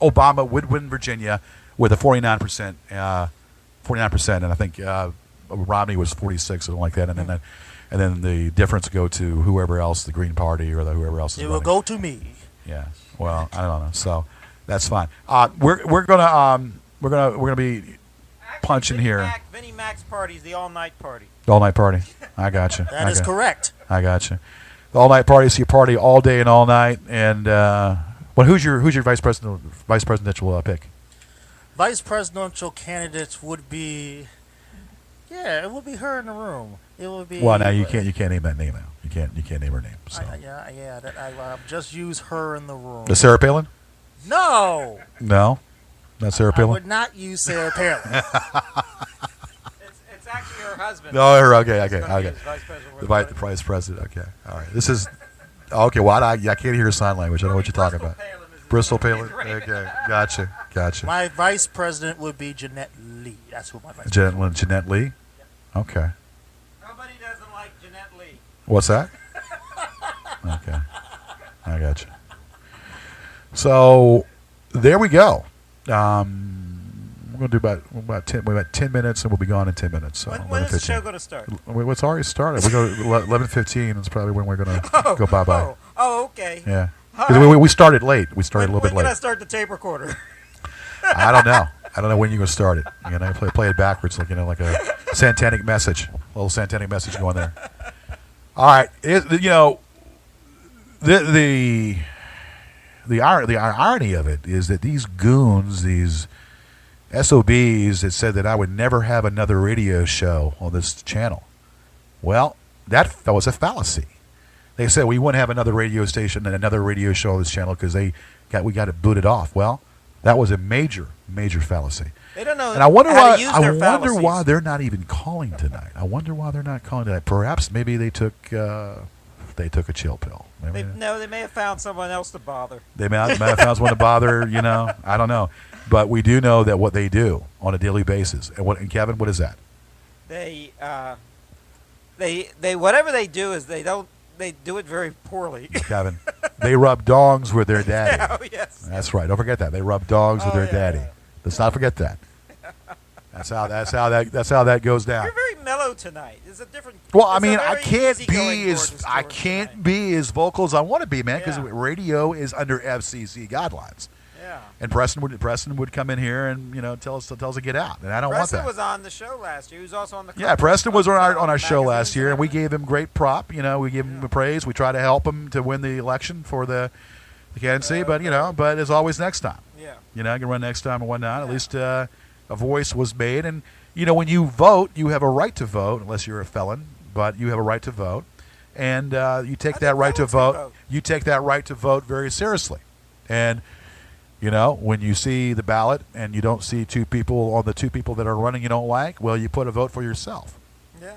Obama would win Virginia with a 49%. 49%, and I think Romney was 46, something like that, and then the difference go to whoever else, the Green Party or whoever else is It running. will go to me. Yeah. Well, I don't know. So that's fine. We're gonna be punching here. Vinnie Mac's party is the all-night party. All night party. I got you. That is correct. I got you. The all night party is your party all day and all night. And who's your vice presidential pick? Vice presidential candidates would be, it would be her in the room. It would be. Well, now you can't name that name now. You can't name her name. So. I just use her in the room. The Sarah Palin? No. No, not Sarah I Palin. would not use Sarah Palin. It's actually her husband. No, her. Okay. He's gonna be his vice president. The vice president. Okay, all right. This is okay. Well, I can't hear sign language. I don't know what you're talking about. Bristol Palin. Okay, gotcha. My vice president would be Jeanette Lee. That's who my vice president. Jeanette Lee. Okay. Nobody doesn't like Jeanette Lee. What's that? Okay, I got you. So there we go. We're gonna do about 10 minutes, and we'll be gone in 10 minutes. So When is the show going to start? It's already started. We go 11:15. Is probably when we're gonna go bye bye. Oh, okay. Yeah. All 'Cause right. we started late. We started a little bit When can I late. start the tape recorder? I don't know. I don't know when you're gonna start it. You know, play it backwards, like a satanic message, a little satanic message going there. All right, the irony of it is that these goons, these SOBs, that said that I would never have another radio show on this channel. Well, that was a fallacy. They said we wouldn't have another radio station and another radio show on this channel because we got it booted off. Well, that was a major fallacy. They don't know And I wonder how why. to use their fallacies. Why they're not even calling tonight. I wonder why they're not calling tonight. Perhaps maybe they took a chill pill. Maybe They may have found someone else to bother. they may have found someone to bother. You know, I don't know. But we do know that what they do on a daily basis. And Kevin, what is that? They whatever they do is they do it very poorly. Kevin, they rub dogs with their daddy. Oh, yes. That's right. Don't forget that. They rub dogs with their daddy. yeah. Let's not forget that. That's how that goes down. You're very mellow tonight. It's a different. Well, I it's a mean, I very can't easygoing be as George's I George can't tonight. be as vocal as I want to be, man, because Yeah. radio is under FCC guidelines. Yeah. And Preston would come in here and tell us to get out, and I don't Preston want that. was on the show last year. He was also on the. Yeah, Preston was on our show magazines last year, and we everything. gave him great prop. We gave him praise. We tried to help him to win the election for the candidacy, but but as always, next time. Yeah. I can run next time and whatnot. At least a voice was made, and when you vote, you have a right to vote, unless you're a felon. But you have a right to vote, and you take that think right to felons can vote. vote. You take that right to vote very seriously, and when you see the ballot and you don't see the two people that are running you don't like, well, you put a vote for yourself. Yeah.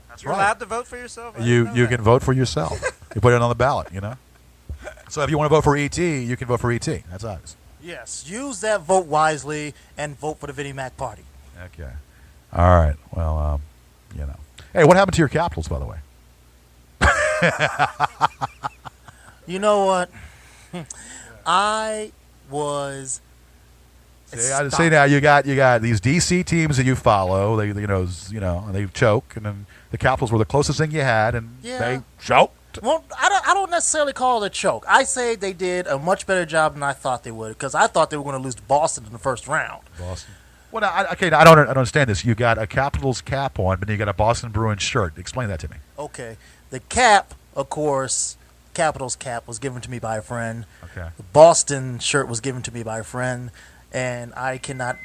That's You're right. allowed to vote for yourself. I You didn't know that. can vote for yourself. You put it on the ballot. So if you want to vote for ET, you can vote for ET. That's obvious. Yes, use that vote wisely and vote for the Vinnie Mac party. Okay. All right. Well, Hey, what happened to your Capitals, by the way? You know what? I was. See now you got these DC teams that you follow. They they choke, and then the Capitals were the closest thing you had, and Yeah. they choked. Well, I don't necessarily call it a choke. I say they did a much better job than I thought they would, because I thought they were going to lose to Boston in the first round. Boston. Well, now, I don't understand this. You got a Capitals cap on, but you got a Boston Bruins shirt. Explain that to me. Okay, the cap, of course, Capitals cap was given to me by a friend. Okay. The Boston shirt was given to me by a friend, and I cannot,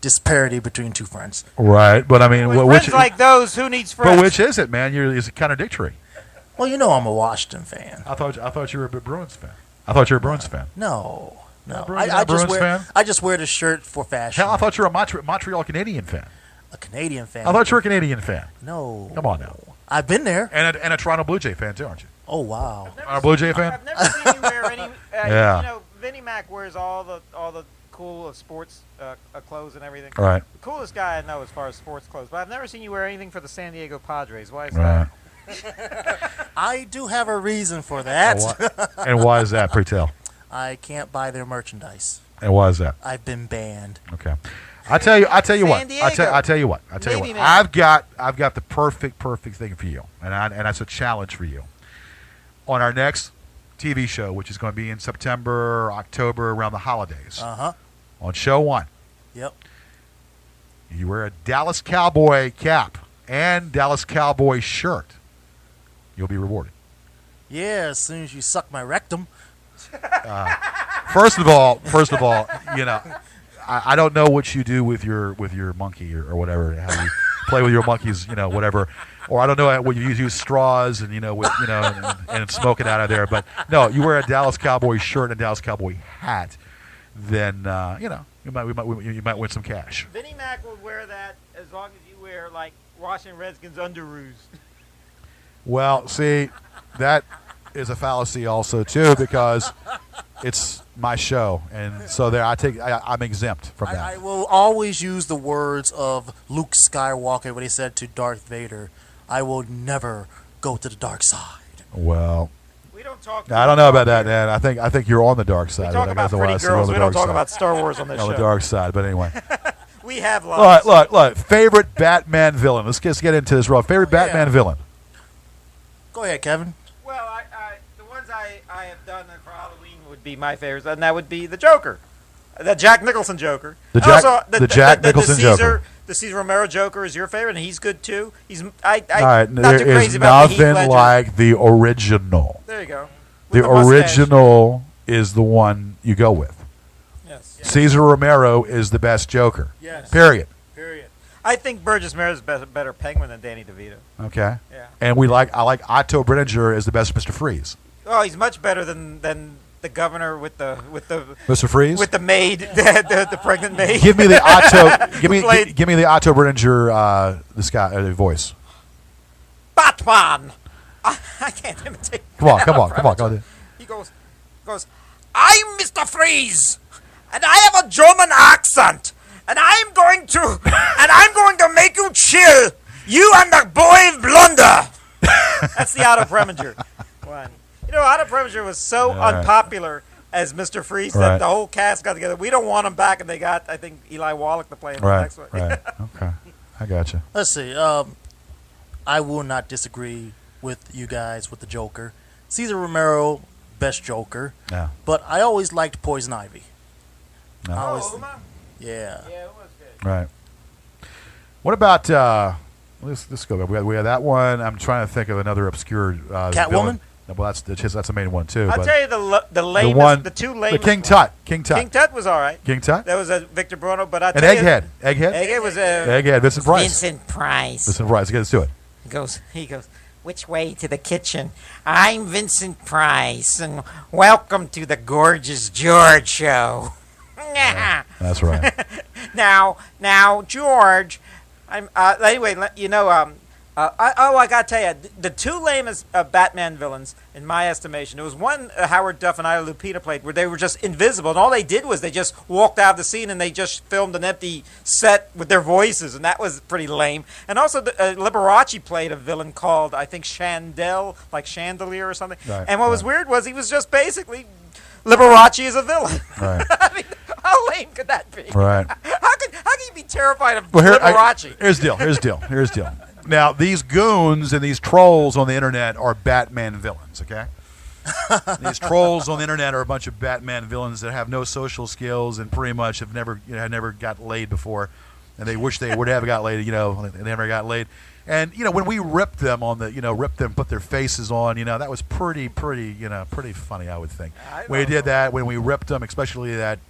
disparity between two friends. Right, but I mean, With which friends like those, who needs friends? but which is it, man? It's contradictory. Well, I'm a Washington fan. I thought you were a big Bruins fan. I thought you were a Bruins fan. No. Bruins- you're not a Bruins fan? I just wear the shirt for fashion. Hell, I thought you were a Montreal Canadian fan. A Canadian fan. I thought you were a Canadian fan. No. Come on now. I've been there. And a Toronto Blue Jay fan too, aren't you? Oh wow. I've never Are a Blue seen- Jay fan? I've never seen you wear any. Yeah. You know, Vinnie Mac wears all the cool sports clothes and everything. All right. The coolest guy I know as far as sports clothes, but I've never seen you wear anything for the San Diego Padres. Why is Right. that? I do have a reason for that. And why is that? Pre tell. I can't buy their merchandise. And why is that? I've been banned. Okay. I tell you what. San Diego. I tell you what. Maybe, man. I've got the perfect thing for you, and that's a challenge for you. On our next TV show, which is going to be in September, October, around the holidays, Uh-huh. on show 1, Yep. you wear a Dallas Cowboy cap and Dallas Cowboy shirt. You'll be rewarded. Yeah, as soon as you suck my rectum. First of all, you know, I don't know what you do with your monkey or whatever. How you play with your monkeys, you know, whatever. Or I don't know what you use straws and and smoke it out of there. But no, you wear a Dallas Cowboy shirt and a Dallas Cowboy hat, then you might win some cash. Vinnie Mac will wear that as long as you wear like Washington Redskins underoos. Well, see, that is a fallacy also too because it's my show, and so I'm exempt from that. I will always use the words of Luke Skywalker when he said to Darth Vader, "I will never go to the dark side." Well, We don't talk. I don't know about that, man. I think you're on the dark We side. talk about pretty girls. We don't talk about Star Wars on this on show. the dark side. But anyway, We have lots. look. Favorite Batman villain. Let's get into this. Raw. Favorite Oh, yeah. Batman villain. Go ahead, Kevin. Well, the ones I have done for Halloween would be my favorites, and that would be the Joker, the Jack Nicholson Joker. The Jack Nicholson Joker. The Cesar Romero Joker is your favorite, and he's good too. He's All right, not too there crazy is about the Heath nothing Ledger. like the original. There you go. The With mustache. original is the one you go with. Yes. Caesar Romero is the best Joker. Yes. Period. Period. I think Burgess Meredith is better Penguin than Danny DeVito. Okay. Yeah. And I like Otto Brenninger as the best Mr. Freeze. Oh, he's much better than the governor with the Mr. Freeze. with the maid, the pregnant maid. Give me the Otto. Give me Played- give me the Otto Brenninger this guy voice. Batman. I can't imitate. Come on. He goes, I'm Mr. Freeze, and I have a German accent, and I'm going to make you chill. You and the boy Blunder. That's the Otto Preminger one. You know, Otto Preminger was so Right. unpopular as Mr. Freeze Right. that the whole cast got together. We don't want him back, and they got, I think, Eli Wallach to play him in the Right. next one. Right. Okay. I got you. Let's see. I will not disagree with you guys with the Joker. Cesar Romero, best Joker. Yeah. But I always liked Poison Ivy. No. I always, Uma? yeah. Yeah, it was good. Right. What about let's go. We have that one. I'm trying to think of another obscure Catwoman? villain. No, well, that's the main one too. I'll but tell you the lamest, one- the two the lamest. King Tut. King Tut. King Tut was all right. King Tut. That was Victor Bruno, but I And tell you, Egghead. Egghead. Egghead was Egghead. Vincent Price. Vincent Price. Vincent Price. Let's do it. He goes, which way to the kitchen? I'm Vincent Price, and welcome to the Gorgeous George Show. That's right. Now, George, anyway, I gotta tell you, the two lamest Batman villains, in my estimation, there was one Howard Duff and Ida Lupita played where they were just invisible, and all they did was they just walked out of the scene and they just filmed an empty set with their voices, and that was pretty lame. And also, Liberace played a villain called, I think, Chandel, like Chandelier or something. Right, And what was right. weird was he was just basically Liberace as a villain. Right. I mean, how lame could that be? Right. How can you be terrified of Well, Liberace? here's the deal. Now, these goons and these trolls on the internet are Batman villains, okay? These trolls on the internet are a bunch of Batman villains that have no social skills and pretty much have never got laid before, and they wish they would have got laid. They never got laid. And when we ripped them put their faces on, that was pretty funny, I would think. When we did that, when we ripped them, especially that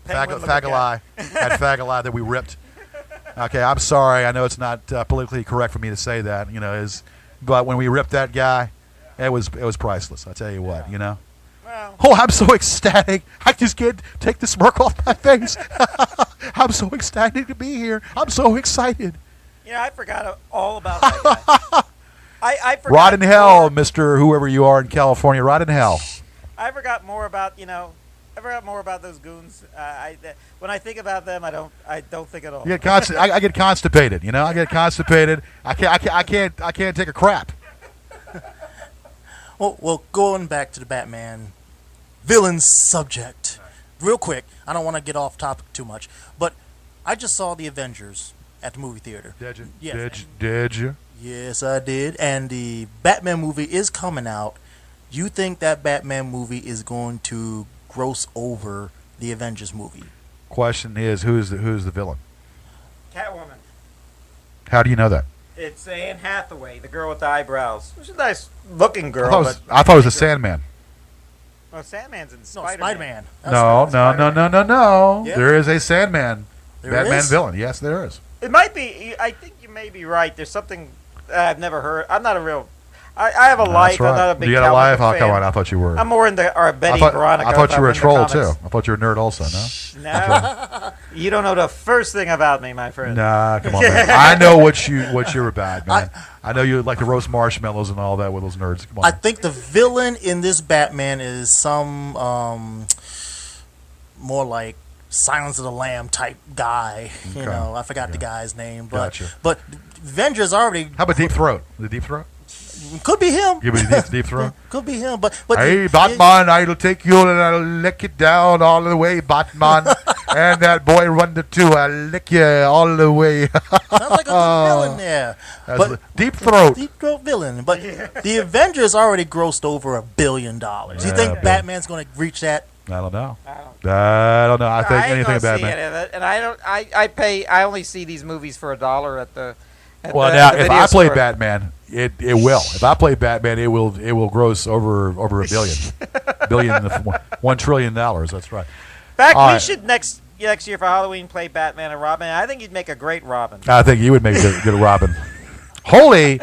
Penguin Fagali that we ripped. Okay, I'm sorry. I know it's not politically correct for me to say that, but when we ripped that guy, it was priceless. I tell you what, Well, Oh, I'm so ecstatic. I just can't take the smirk off my face. I'm so ecstatic to be here. I'm so excited. I forgot all about that guy. I forgot Rot in hell, more- Mister Whoever you are in California. Rot in hell. I forgot more about I forgot more about those goons. When I think about them, I don't think at all. You get I get constipated. You know, I get constipated. I can't take a crap. Well, going back to the Batman villain subject, real quick. I don't want to get off topic too much, but I just saw the Avengers at the movie theater. Did you? Yes. Did you? Yes, I did. And the Batman movie is coming out. You think that Batman movie is going to gross over the Avengers movie? Question is, who's the villain? Catwoman. How do you know that? It's Anne Hathaway, the girl with the eyebrows. She's a nice looking girl. I thought it was the Sandman. Well, Sandman's in No, Spider-Man. Spider-Man. No. Yeah. There is a Sandman There Batman is? villain. Yes, there is. It might be. I think you may be right. There's something I've never heard. I'm not a real. I have a life. That's right. I'm not a big. You got a comic life? book Oh, come fan. on. I thought you were. I'm more into our Betty Veronica. I thought you were a I'm into troll, too. comics. I thought you were a nerd also, no? No, you don't know the first thing about me, my friend. Nah, come on, man. I know what you're about, man. I know you like to roast marshmallows and all that with those nerds. Come on. I think the villain in this Batman is some more like Silence of the Lamb type guy. You Okay. know, I forgot the guy's name, but Gotcha. but Avengers already How about Deep Throat? The Deep Throat? could be him. Give me the Deep Throat. Could be him, but Hey, Batman, I'll take you and I'll lick it down all the way, Batman. And that boy run the two, I'll lick you all the way. sounds like a good villain there. That's But the Deep Throat. Deep throat villain. But the Avengers already grossed over $1 billion. Do you Yeah, think but- Batman's going to reach that? I don't know. I don't- I don't know. I think I ain't anything gonna about see any Batman. of it, and I don't. I pay. I only see these movies for $1 at the. Well, now if I play Batman, it will. If I play Batman, it will gross over $1 billion, $1 trillion. That's right. In fact, All we right. should next year for Halloween play Batman and Robin. I think you'd make a great Robin. I think you would make a good Robin. Holy,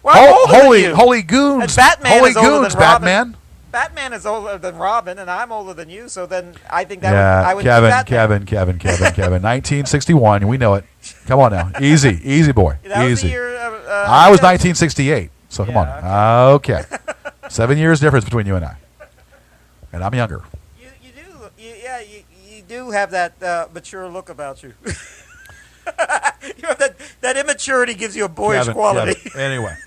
Well, I'm older than you. holy goons! And Batman holy is older goons, than Robin. Batman. Batman is older than Robin, and I'm older than you. So then I think that Yeah, I would be Batman. Kevin. 1961. We know it. Come on now, easy boy, That was the easy. year. I was 1968, so come Yeah, on. Okay, 7 years difference between you and I, and I'm younger. You do have that mature look about you. You have that immaturity gives you a boyish quality. Kevin.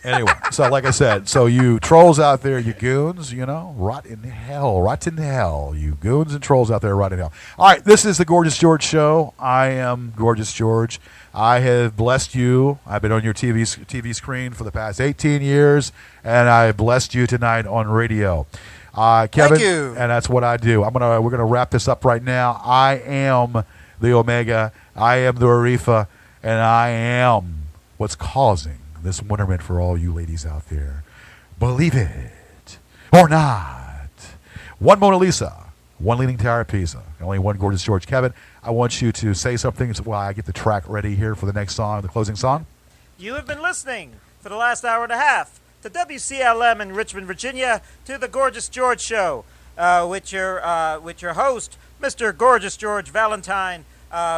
Anyway. So like I said, so you trolls out there, you goons, rot in hell. You goons and trolls out there, rot in hell. All right, this is the Gorgeous George Show. I am Gorgeous George. I have blessed you. I've been on your TV screen for the past 18 years, and I blessed you tonight on radio. Kevin, Thank you. and that's what I do. We're gonna wrap this up right now. I am the Omega. I am the Arifa, and I am what's causing this wonderment for all you ladies out there. Believe it or not. One Mona Lisa, one Leaning Tower of Pisa, only one Gorgeous George. Kevin, I want you to say something while I get the track ready here for the next song, the closing song. You have been listening for the last hour and a half to WCLM in Richmond, Virginia, to the Gorgeous George Show, with your host, Mr. Gorgeous George Valentine,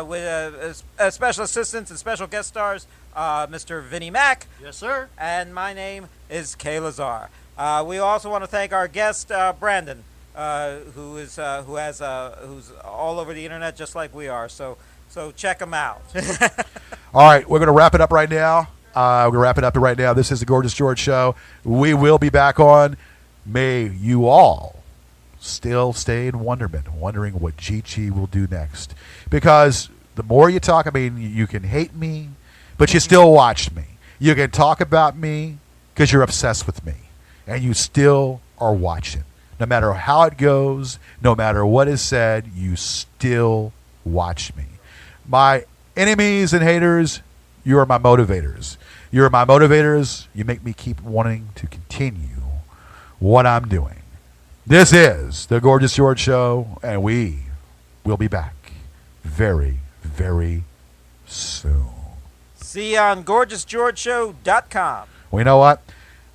with special assistants and special guest stars, Mr. Vinnie Mac, Yes, sir. and my name is Kay Lazar. We also want to thank our guest, Brandon, who's all over the internet just like we are. So check him out. All right, we're going to wrap it up right now. This is the Gorgeous George Show. We will be back on. May you all still stay in wonderment, wondering what Chi will do next. Because the more you talk, you can hate me, but you still watched me. You can talk about me because you're obsessed with me, and you still are watching. No matter how it goes, no matter what is said, you still watch me. My enemies and haters, you are my motivators. You're my motivators. You make me keep wanting to continue what I'm doing. This is the Gorgeous George Show, and we will be back very, very soon. See you on GorgeousGeorgeShow.com. Well, you know what?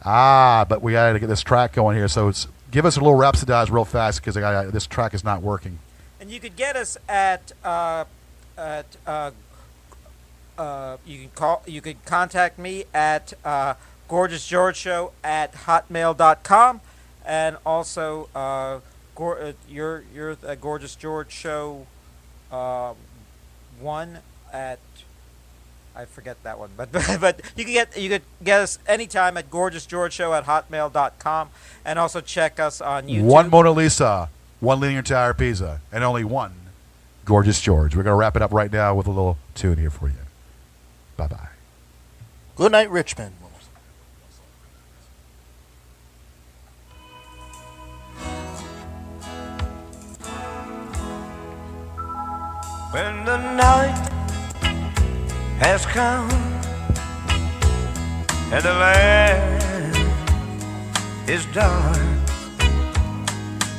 But we got to get this track going here. So give us a little rhapsodize real fast because this track is not working. And you could get us at you can contact me at gorgeousgeorgeshow at hotmail.com, and also your Gorgeous George Show 1 at, I forget that one, but but you can get us anytime at gorgeousgeorgeshow at hotmail.com, and also check us on YouTube. One Mona Lisa, one Linear Tower Pisa, and only one Gorgeous George. We're going to wrap it up right now with a little tune here for you. Bye-bye. Good night, Richmond. When the night has come and the land is dark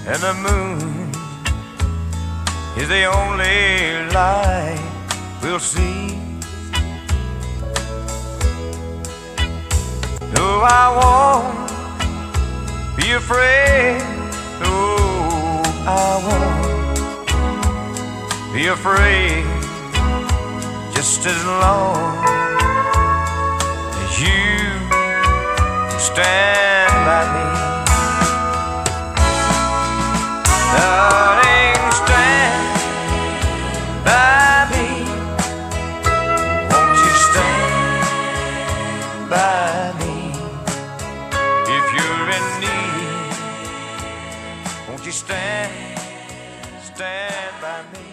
and the moon is the only light we'll see. No, I won't be afraid. No, I won't be afraid, just as long as you stand by me. Darling, stand by me. Won't you stand by me? If you're in need, won't you stand by me?